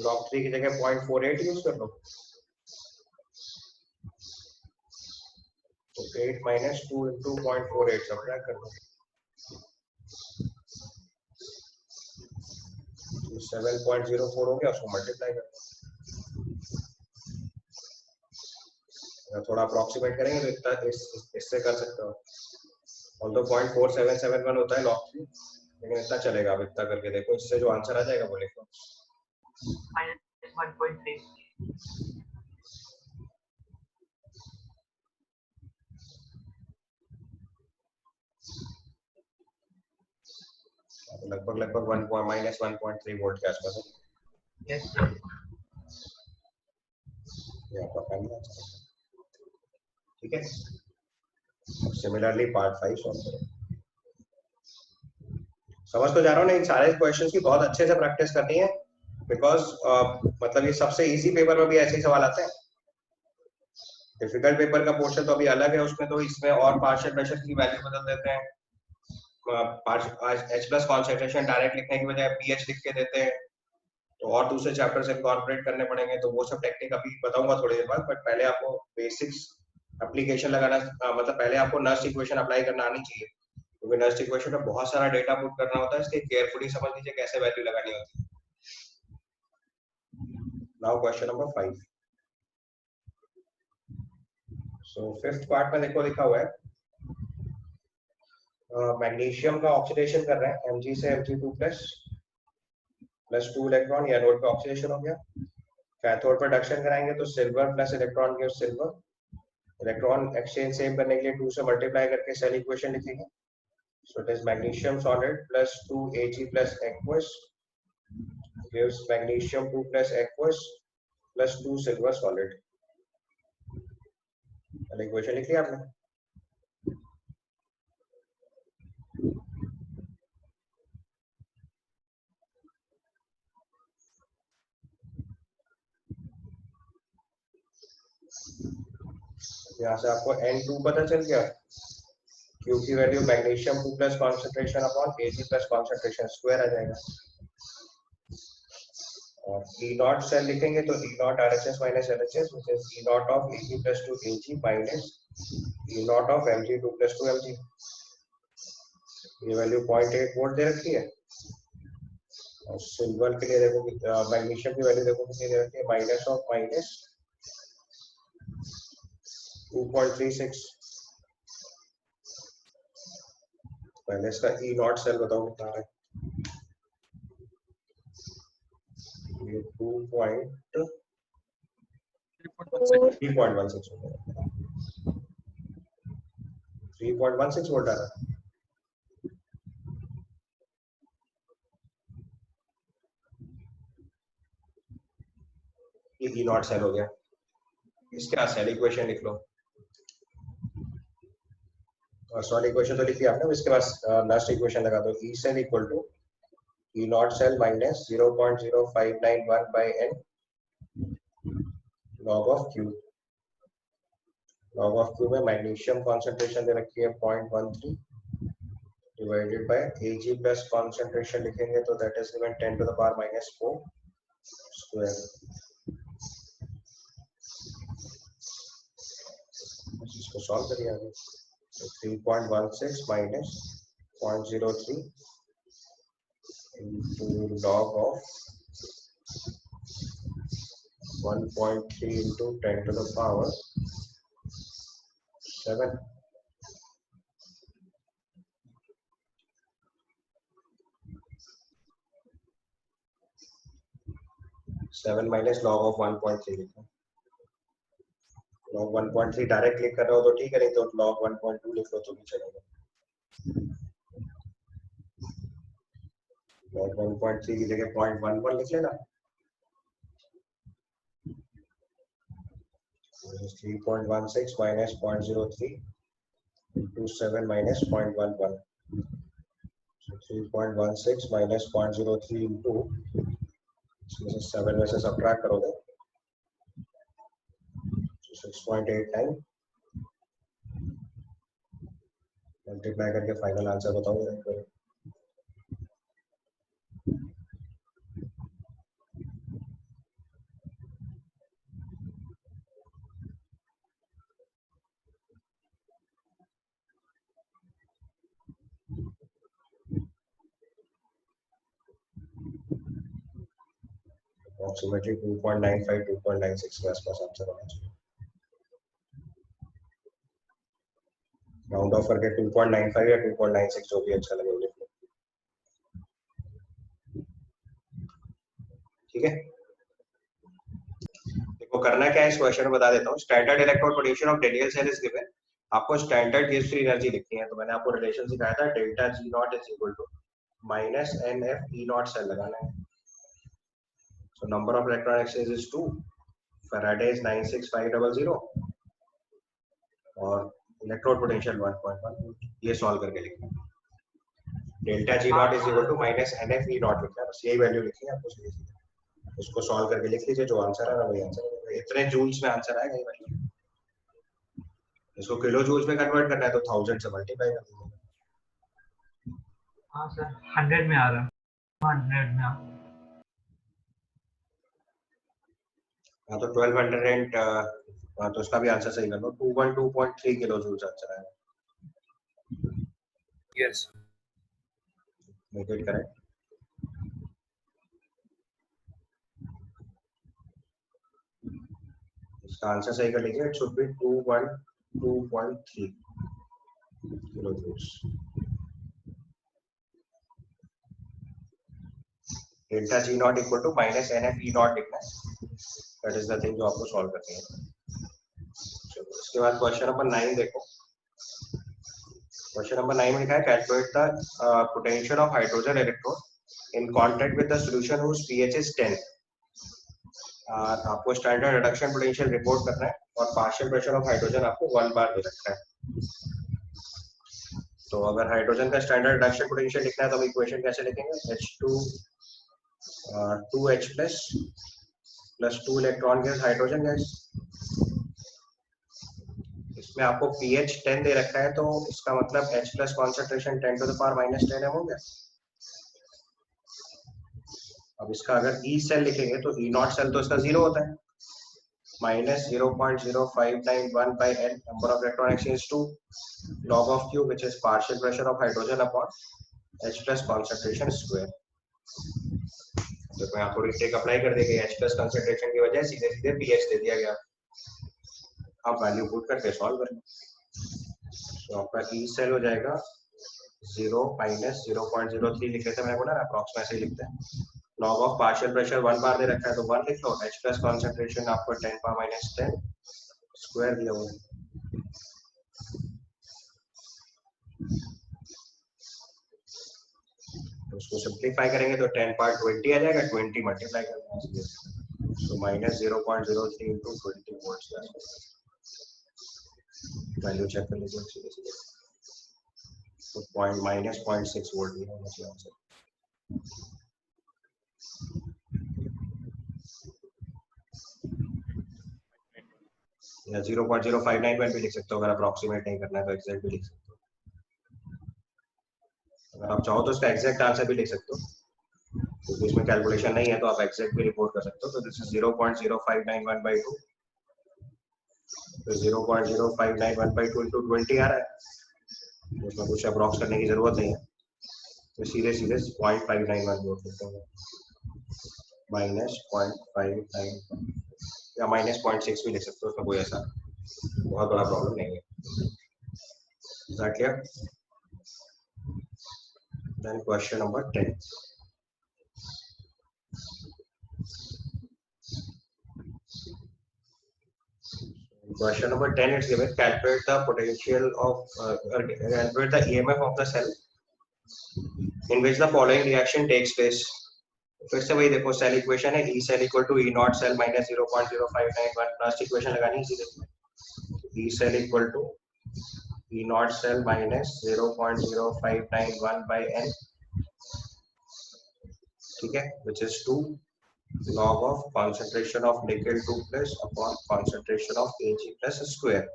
log 3 की जगह 0.48 यूज कर लो, तो 8 माइनस 2 into 0.48 सब्ट्रैक्ट कर लो, 7.04 हो गया, उसको मल्टीप्लाई कर लो। थोड़ा अप्रोक्सीमेट करेंगे तो इतना इससे कर सकते हो, ऑल्दो 0.4771 होता है log 3, लेकिन इतना चलेगा। अब इतना करके देखो, इससे जो आंसर आ जाएगा वो लिखो -1.3। लगभग -1.3 वोल्ट के आसपास है। Yes sir. ये आपका फाइनल आंसर है। ठीक है, सिमिलरली पार्ट 5 सॉल्व करो। समझ तो जा रहा हूँ ना, इन सारे क्वेश्चंस की बहुत अच्छे से प्रैक्टिस करनी है, बिकॉज मतलब ये सबसे इजी पेपर में भी ऐसे ही सवाल आते हैं। डिफिकल्ट पेपर का पोर्शन तो अभी अलग है, उसमें तो इसमें और पार्शियल प्रेशर की वैल्यू बदल देते हैं, H प्लस कॉन्सेंट्रेशन डायरेक्ट लिखने की बजाय pH लिख के देते हैं, तो और दूसरे चैप्टर से इनकॉर्पोरेट करने पड़ेंगे। तो वो सब टेक्निक अभी बताऊंगा थोड़ी देर बाद, बट पहले आपको बेसिक्स एप्लीकेशन लगाना, मतलब पहले आपको नस्ट इक्वेशन अप्लाई करना आनी चाहिए, क्योंकि नस्ट इक्वेशन में बहुत सारा डेटा पुट करना होता है, इसलिए केयरफुली समझ लीजिए कैसे वैल्यू लगानी होती है। Now question number 5। So fifth part में देखो लिखा हुआ है, मैग्नीशियम का ऑक्सीडेशन कर रहे हैं Mg से Mg2 प्लस 2 इलेक्ट्रॉन, या एनोड पे ऑक्सीडेशन हो गया। कैथोड पर रिडक्शन कराएंगे तो silver plus electron gives silver. Electron exchange same करने के लिए 2 से मल्टीप्लाई करके सेल इक्वेशन लिखेंगे। So it is magnesium solid plus 2 Ag plus aqueous gives magnesium 2 plus aqueous plus 2 silver solid. Cell equation लिख लिया आपने? यहाँ से आपको N2 पता चल गया, Q की value magnesium 2 plus concentration upon Ag plus concentration square आ जाएगा। और E नॉट सेल लिखेंगे तो E not RHS minus LHS which is E not of Ag plus 2 Ag minus E not of Mg 2 plus 2 Mg। ये वैल्यू 0.8 वोल्ट दे रखी है। और सिल्वर के लिए देखो, मैग्नीशियम की वैल्यू देखो कितनी दे रखी है, माइनस ऑफ माइनस 2.36। पहले इसका E नॉट सेल बताओ कितना है। ये 3.16 3.16 वोल्ट आ रहा है। ये E नॉट सेल हो गया। इसके बाद सेल इक्वेशन लिख लो। और सॉरी इक्वेशन तो लिखी आपने, इसके बाद लास्ट इक्वेशन लगा दो। E cell equal to E not cell minus 0.0591 by n log of Q। log of Q में मैग्नीशियम कॉन्सेंट्रेशन दे रखी है 0.13 divided by Ag plus concentration लिखेंगे तो that is given 10 to the power minus 4 square. इसको सॉल्व करिए आगे। 3.16 minus 0.03 into log of 1.3 into 10 to the power 7। Seven minus log of 1.3 लिखो। लॉग 1.3 डायरेक्ट क्लिक कर रहे हो तो ठीक है, नहीं तो लॉग 1.2 लिख लो तो भी चलेगा। लॉग 1.3 की जगह 0.11 लिख लेना। 3.16 minus 0.03 into 7 minus 0.11। So 3.16 minus 0.03 into 7 में से सब्ट्रैक्ट करोगे 6.89 मल्टीप्लाई करके फाइनल आंसर बताओ। Approximately 2.95 2.96 के आसपास आंसर होना चाहिए। राउंड ऑफ करके 2.95 या 2.96 जो भी अच्छा लगे लिख लो। ठीक है, देखो करना क्या है इस क्वेश्चन में बता देता हूँ। Standard electrode potential of radial cell is given. आपको स्टैंडर्ड गैस फ्री एनर्जी लिखनी है, तो मैंने आपको रिलेशन सिखाया था delta G naught is equal to minus NF E not cell लगाना है। So number of electron exchange is 2, Faraday is 96500 और इलेक्ट्रोड पोटेंशियल 1.1। ये सॉल्व करके लिखना है। Delta G naught is equal to minus NF E naught लिखना है, बस यही वैल्यू लिखनी है आपको सीधी सीधी। उसको सॉल्व करके लिख लीजिए, जो आंसर है ना वही आंसर है। इतने जूल्स में आंसर आएगा ये वैल्यू। इसको किलो जूल्स में कन्वर्ट करना है तो 1000 से मल्टीप्लाई कर दीजिए। हाँ सर 100 में आ रहा है, 100 में आ। हाँ तो 1200 एंड तो उसका भी आंसर सही कर लो। 212.3 किलो जूल्स आंसर आएगा। Yes, make it correct. इसका आंसर सही कर लीजिए। It should be 212.3 kilo joules. Delta G naught equal to minus NF E naught लिखना है। दैट इज द थिंग जो आपको सॉल्व करनी है। इसके बाद क्वेश्चन नंबर 9 देखो। क्वेश्चन नंबर 9 में लिखा है calculate the potential of hydrogen electrode in contact with the solution whose pH is 10। आपको स्टैंडर्ड रिडक्शन पोटेंशियल रिपोर्ट करना है और पार्शियल प्रेशर ऑफ हाइड्रोजन आपको 1 बार दे रखा है। तो अगर हाइड्रोजन का स्टैंडर्ड रिडक्शन पोटेंशियल लिखना है तो हम इक्वेशन कैसे लिखेंगे? H2 2H plus 2 electron gas hydrogen gas. इसमें आपको pH 10 दे रखा है, तो इसका मतलब H plus concentration 10 to the power minus 10 हो गया। अब इसका अगर ई सेल लिखेंगे तो ई नॉट सेल तो इसका 0 होता है, minus 0.0591 by n, number of electron exchange 2, log of q which is partial pressure of hydrogen upon h plus concentration square. देखो यहाँ थोड़ी ट्रिक अप्लाई कर दी गई, h plus concentration की वजह सीधे सीधे pH दे दिया गया, आप वैल्यू पुट करके सॉल्व करें। तो आपका ई सेल हो जाएगा 0 minus 0.03 लिखे थे मैंने बोला ना, अप्रॉक्स में ऐसे ही लिखते हैं। लॉग ऑफ पार्शियल प्रेशर 1 बार दे रखा है तो 1 लिख लो, h प्लस कॉन्सेंट्रेशन आपको 10 पावर माइनस 10 स्क्वायर दिया हुआ है। तो उसको सिंप्लीफाई करेंगे तो 10 पावर 20 आ जाएगा, 20 मल्टीप्लाई करना है, तो minus 0.03 into 20 volt value check कर लीजिए सीधे सीधे, तो -0.6 वोल्ट भी होना चाहिए आंसर। या 0.0591 भी लिख सकते हो, अगर अप्रॉक्सीमेट नहीं करना है तो एग्जैक्ट भी लिख सकते हो, अगर आप चाहो तो इसका एग्जैक्ट आंसर भी लिख सकते हो, क्योंकि इसमें कैलकुलेशन नहीं है तो आप एग्जैक्ट भी रिपोर्ट कर सकते हो। तो दिस इज 0.0591 by 2, तो 0.0591 by 2 into 20 आ रहा है, तो उसमें कुछ अप्रॉक्स करने की जरूरत नहीं है, तो सीधे सीधे 0.591 बोल सकते हैं, -0.591 या -0.6 भी लिख सकते हो, उसमें कोई ऐसा बहुत बड़ा प्रॉब्लम नहीं है। Is that clear? Then question number 10. Question number 10 is given, calculate the potential of calculate the EMF of the cell in which the following reaction takes place. फिर से वही देखो, सेल इक्वेशन है, E cell equal to E naught cell minus 0.0591 plus equation लगानी है सीधे, E cell equal to E naught cell minus 0.0591 by n, ठीक है, which is 2 log of concentration of nickel 2 plus upon concentration of Ag plus square.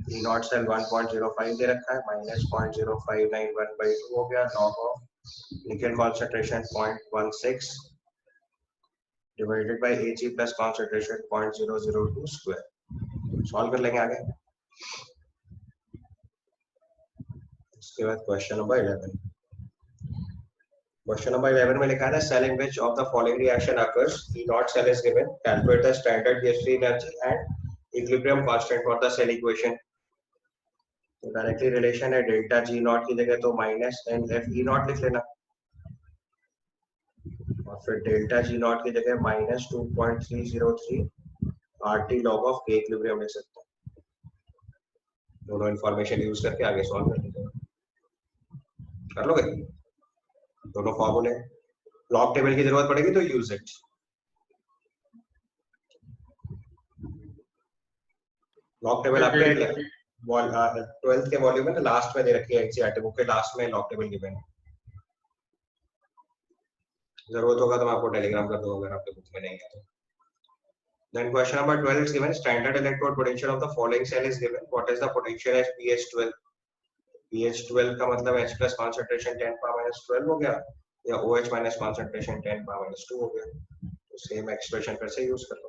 E naught cell 1.05 दे रखा है, -0.0591 by 2 हो गया, log of nickel concentration 0.16 divided by Ag plus concentration 0.002 square. Solve कर लेंगे आगे। इसके बाद क्वेश्चन नंबर 11। Question number 11 में लिखा है cell in which of the following reaction occurs, E naught cell is given, calculate the standard gas-free energy and equilibrium constant for the cell equation. तो डायरेक्टली रिलेशन है, डेल्टा G नॉट की जगह तो -NF E नॉट लिख लेना, और फिर डेल्टा G नॉट की जगह -2.303 RT log of K equilibrium लिख सकते हैं। दोनों इंफॉर्मेशन यूज करके आगे सॉल्व कर लीजिए, कर लोगे दोनों फॉर्मूले। लॉग टेबल की जरूरत पड़ेगी तो यूज इट। लॉग टेबल आपके 12th के वॉल्यूम में लास्ट में दे रखी है, एनसीईआरटी बुक के लास्ट में लॉग टेबल गिवन है, जरूरत होगा तो मैं आपको टेलीग्राम कर दूंगा अगर आपके बुक में नहीं है तो। Then question number 12 is given, standard electrode potential of the following cell is given, what is the potential at pH 12? pH 12 का मतलब H plus concentration 10 power minus 12 हो गया, या OH minus concentration 10 power minus 2 हो गया, तो सेम एक्सप्रेशन फिर से यूज कर लो।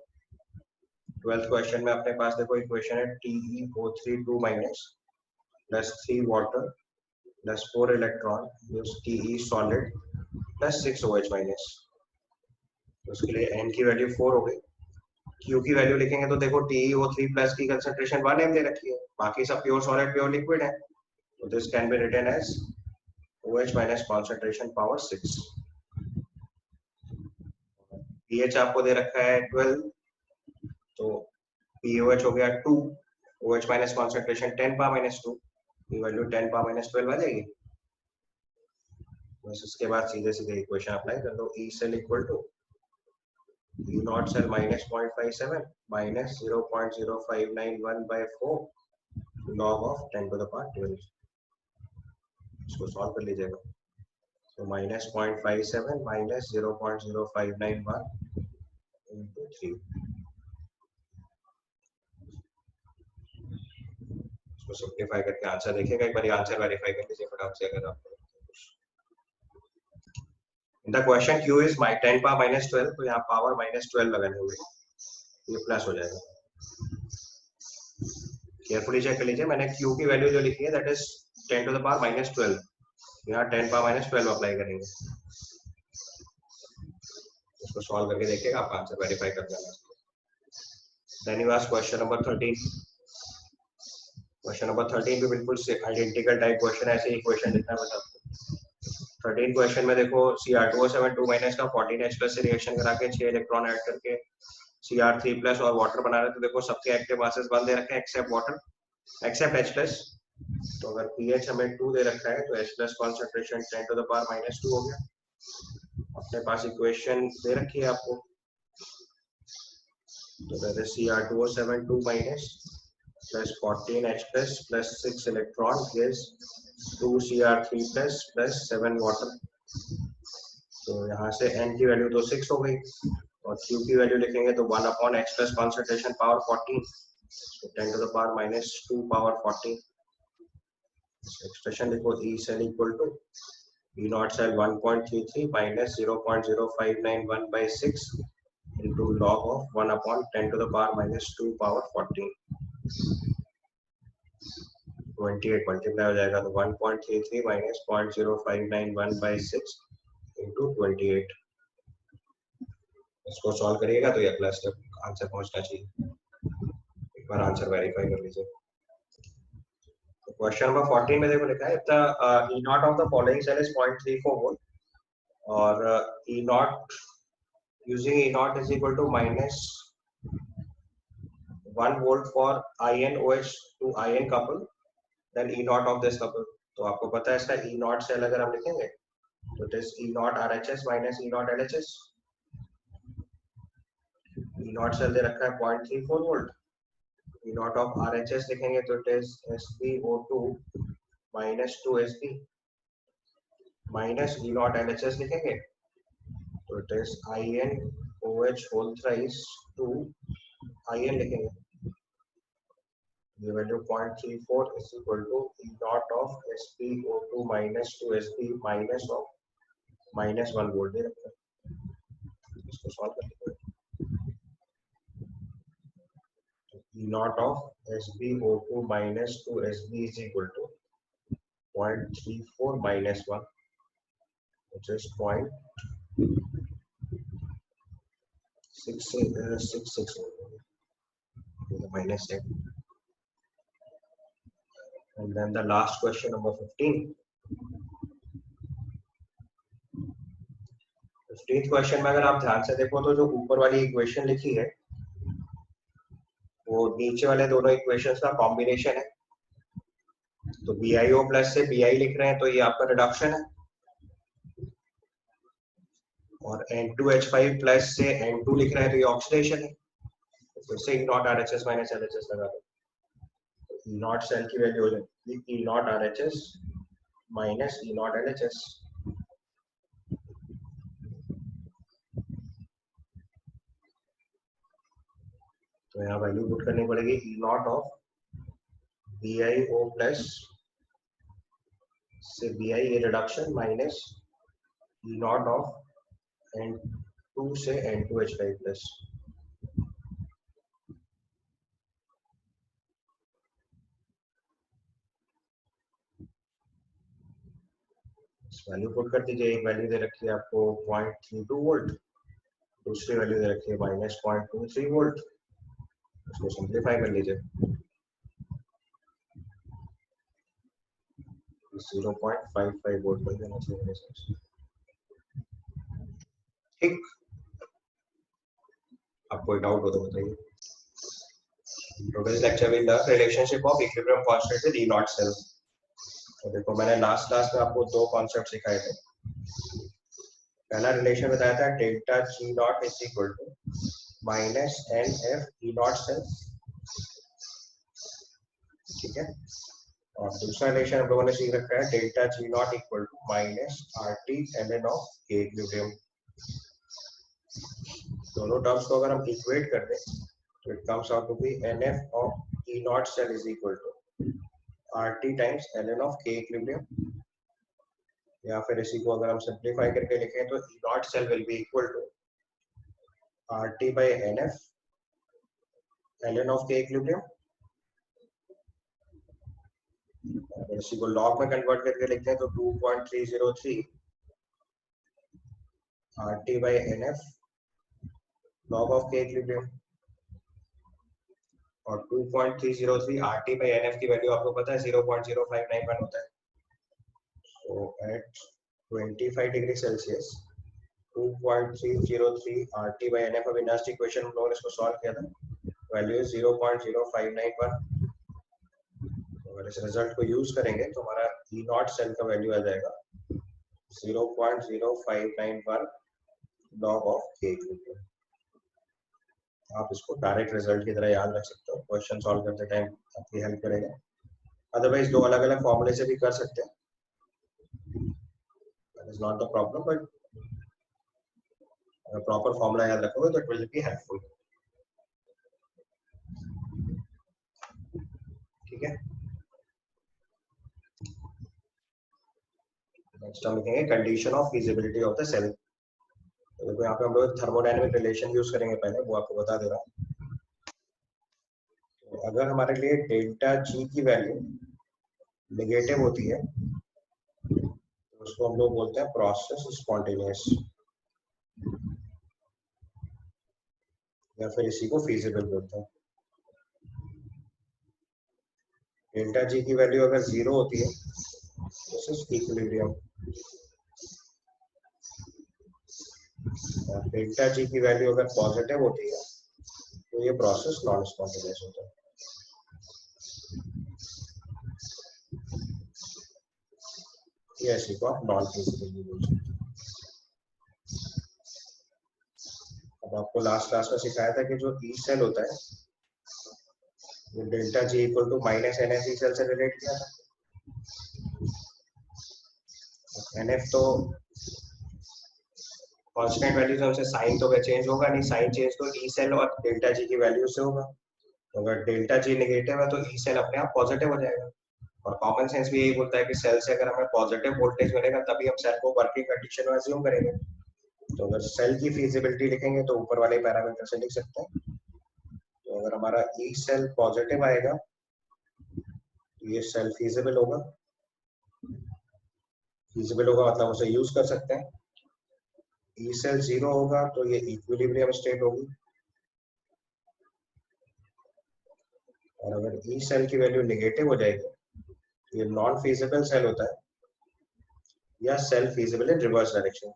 12th क्वेश्चन में अपने पास देखो इक्वेशन है TeO3 2- plus 3 water plus 4 electron gives Te solid plus 6 OH minus, तो उसके लिए N की वैल्यू 4 हो गई, Q की वैल्यू लिखेंगे तो देखो TeO3 प्लस की कंसंट्रेशन 1 m दे रखी है, बाकी सब प्योर सॉलिड प्योर लिक्विड है, तो this can be written as OH minus concentration power 6। pH आपको दे रखा है 12, तो POH हो गया 2, OH minus concentration 10 power minus 2, की वैल्यू 10 power minus 12 आ जाएगी। बस इसके बाद सीधे सीधे इक्वेशन अप्लाई कर दो, E cell equal to E naught cell minus 0.57 minus 0.0591 by 4 log of 10 to the power 12। इसको सॉल्व कर लीजिएगा, तो -0.57 minus 0.0591 into 3, इसको सिंप्लीफाई करके आंसर देखिएगा, एक बार आंसर वेरीफाई कर लीजिए फटाफट से अगर आपको। The question Q is 10 power minus 12, तो यहाँ पावर माइनस 12 लगाने होंगे, ये प्लस हो जाएगा। केयरफुली चेक कर लीजिए, मैंने Q की वैल्यू जो लिखी है that is 10 to the power minus 12, यहाँ 10 पावर माइनस 12 अप्लाई करेंगे। उसको सॉल्व करके देखिएगा, आपका आंसर वेरीफाई कर देना। Then you ask question number 13। Question number 13 भी बिल्कुल आइडेंटिकल टाइप क्वेश्चन है, ऐसे ही क्वेश्चन लिखना है बस आपको। 13 क्वेश्चन में देखो Cr2O7 2 का 14H प्लस से रिएक्शन करा के 6 इलेक्ट्रॉन ऐड करके Cr3 प्लस और वाटर बना रहे हैं। तो देखो सबके एक्टिव मासेस 1 दे रखे हैं except water, except H plus. तो अगर pH हमें 2 दे रखा है तो H plus concentration 10 to the power minus 2 हो गया। अपने पास इक्वेशन दे रखी है आपको, तो that is Cr2O7 2 plus 14H plus 6 electron gives 2 Cr3 plus 7 water। तो यहाँ से N की वैल्यू तो 6 हो गई और Q की वैल्यू लिखेंगे तो 1 upon H plus concentration power 14, तो 10 to the power minus 2 power 14। Expression लिखो, E cell equal to E not cell 1.33 minus 0.0591 by 6 into log of 1 upon 10 to the power minus 2 power 14। 28 multiply हो जाएगा तो 1.33 माइनस 0.0591 by 6 into 28। इसको सॉल्व करिएगा तो ये अगला स्टेप आंसर पहुंचना चाहिए। एक बार आंसर वेरीफाई कर लीजिए। तो क्वेश्चन नंबर 14 में देखो लिखा है if the E not of the following cell is 0.34 volt और E naught using E naught is equal to minus 1 volt for InOH to IN couple, then E naught of this couple। तो आपको पता है इसका E naught सेल अगर हम लिखेंगे तो it is E naught RHS minus E naught LHS। E naught cell दे रखा है 0.34 volt, E naught of RHS लिखेंगे तो it is SpO2 minus 2Sp minus E naught LHS लिखेंगे तो it is InOH whole thrice 2 IN लिखेंगे। ये value 0.34 is equal to E naught of SpO2 minus 2Sp minus of minus 1 volt दे रखा है। इसको सॉल्व करते हैं। E naught of SpO2 minus 2Sp is equal to 0.34 minus 1, which is 0.66 minus 10। And then the last question number 15। 15th question में अगर आप ध्यान से देखो तो जो ऊपर वाली इक्वेशन लिखी है वो नीचे वाले दोनों इक्वेशंस का कॉम्बिनेशन है। तो BiO प्लस से Bi लिख रहे हैं तो ये आपका रिडक्शन है और N2H5 प्लस से N2 लिख रहे हैं तो ये ऑक्सीडेशन है। तो फिर से E not RHS minus LHS लगा दो, E नॉट सेल की वैल्यू हो जाएगी E not RHS minus E not LHS। तो यहाँ वैल्यू पुट करनी पड़ेगी E not of BiO plus से Bi ये reduction minus E not of N2 से N2H5 प्लस। वैल्यू पुट कर दीजिए। एक वैल्यू दे रखी है आपको 0.32 वोल्ट, दूसरी वैल्यू दे रखी है माइनस 0.23 वोल्ट। उसको सिंप्लीफाई कर लीजिए, 0.55 वोल्ट बन जाना चाहिए मेरे हिसाब से। ठीक, आपको डाउट हो तो बताइए। Today's lecture will learn relationship of equilibrium constant with E naught cell। तो देखो मैंने लास्ट क्लास में आपको दो कॉन्सेप्ट सिखाए थे। पहला रिलेशन बताया था delta G naught is equal to minus NF E not cell, ठीक है। और दूसरा रिलेशन हम लोगों ने सीख रखा है delta G naught equal to minus RT ln of K equilibrium. दोनों टर्म्स को अगर हम इक्वेट कर दें तो it comes out to be NF of E not cell is equal to RT times ln of K equilibrium. या फिर इसी को अगर हम सिंप्लीफाई करके लिखें तो E not cell will be equal to RT by NF ln of K equilibrium. अगर इसी को लॉग में कन्वर्ट करके लिखते हैं तो 2.303 RT by NF log of K equilibrium. और 2.303 RT by NF की वैल्यू आपको पता है 0.0591 होता है। So at 25 degree Celsius 2.303 RT by NF अब इनर्स्ट इक्वेशन हम लोगों ने इसको सॉल्व किया था, वैल्यू है 0.0591। अगर इस रिजल्ट को यूज करेंगे तो हमारा ई नॉट सेल का वैल्यू आ जाएगा 0.0591 log of K इक्विलिब्रियम। आप इसको डायरेक्ट रिजल्ट की तरह याद रख सकते हो, क्वेश्चन सॉल्व करते टाइम आपकी हेल्प करेगा। अदरवाइज दो अलग अलग फॉर्मूले से भी कर सकते हैं, that is not the problem, but अगर प्रॉपर फॉर्मूला याद रखोगे तो इट विल बी हेल्पफुल। ठीक है, नेक्स्ट हम लिखेंगे condition of feasibility of the cell. तो देखो यहाँ पे हम लोग थर्मोडायनेमिक रिलेशन यूज करेंगे, पहले वो आपको बता दे रहा हूँ। तो अगर हमारे लिए डेल्टा जी की वैल्यू नेगेटिव होती है तो उसको हम लोग बोलते हैं प्रोसेस स्पॉन्टेनियस, या फिर इसी को फीजिबल बोलते हैं। डेल्टा जी की वैल्यू अगर 0 होती है दिस इज इक्विलिब्रियम, और डेल्टा जी की वैल्यू अगर पॉजिटिव होती है तो ये प्रोसेस नॉन स्पॉन्टेनियस होता है। ये ऐसी को आप नॉन फिजिबल बोल सकते हैं। अब आपको लास्ट क्लास में सिखाया था कि जो ई सेल होता है वो delta G equal to minus NF E cell से रिलेट किया था। NF तो कांस्टेंट वैल्यू से उनसे साइन तो चेंज होगा नहीं, साइन चेंज तो ई सेल और डेल्टा जी की वैल्यू से होगा। तो अगर डेल्टा जी नेगेटिव है तो ई सेल अपने आप पॉजिटिव हो जाएगा। और कॉमन सेंस भी यही बोलता है कि सेल से अगर हमें पॉजिटिव वोल्टेज मिलेगा तभी हम सेल को वर्किंग कंडीशन में अज्यूम करेंगे। तो अगर सेल की फिजिबिलिटी लिखेंगे तो ऊपर वाले पैरामीटर से लिख सकते हैं। तो अगर हमारा ई सेल पॉजिटिव आएगा तो ये सेल फिजिबल होगा, फिजिबल होगा मतलब उसे यूज कर सकते हैं। ई सेल 0 होगा तो ये इक्विलिब्रियम स्टेट होगी, और अगर ई सेल की वैल्यू नेगेटिव हो जाएगी तो ये नॉन फिजिबल सेल होता है, या cell feasible in reverse direction.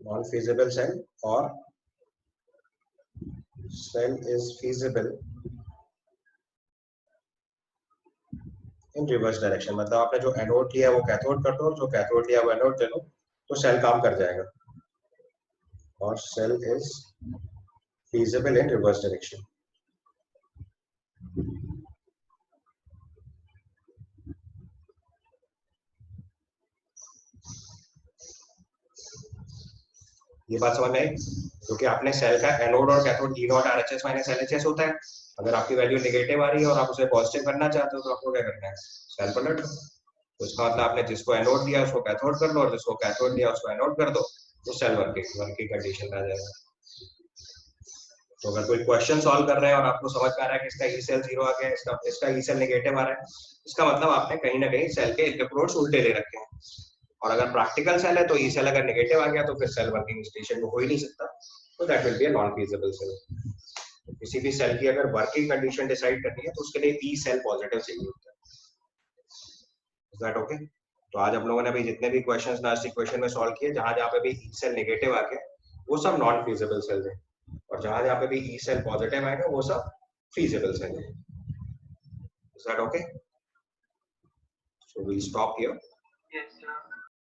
Non feasible cell और cell is feasible in reverse direction, मतलब आपने जो एनोड लिया वो कैथोड कर दो और जो कैथोड लिया वो एनोड दे दो तो सेल काम कर जाएगा। और cell is feasible in reverse direction. ये बात समझ में आई? क्योंकि आपने सेल का एनोड और कैथोड ई नॉट RHS माइनस LHS होता है। अगर आपकी वैल्यू नेगेटिव आ रही है और आप उसे पॉजिटिव करना चाहते हो तो आपको क्या करना है, सेल पलट लो। तो इसका मतलब आपने जिसको एनोड दिया उसको कैथोड कर लो और जिसको कैथोड दिया उसको एनोड कर दो, तो सेल वर्किंग कंडीशन में आ जाएगा। तो अगर कोई क्वेश्चन सॉल्व कर रहे हैं और आपको समझ में आ रहा है कि इसका ई सेल 0 आ गया, इसका ई सेल नेगेटिव आ रहा है, इसका मतलब आपने कहीं ना कहीं सेल के इलेक्ट्रोड्स उल्टे ले रखे हैं। और अगर प्रैक्टिकल सेल है तो ई सेल अगर नेगेटिव आ गया तो फिर सेल वर्किंग स्टेशन में हो ही नहीं सकता, तो that will be a non feasible cell. किसी भी सेल की अगर वर्किंग कंडीशन डिसाइड करनी है तो उसके लिए ई सेल पॉजिटिव चाहिए होता है। Is that okay? तो आज हम लोगों ने अभी जितने भी क्वेश्चंस लास्ट इक्वेशन में सॉल्व किए, जहां जहां पे भी ई सेल नेगेटिव आ गया वो सब नॉन फिजिबल सेल्स हैं, और जहां जहां पे भी ई सेल पॉजिटिव आएगा वो सब फिजिबल सेल है। Is that okay? So we stop here. Yes, sir.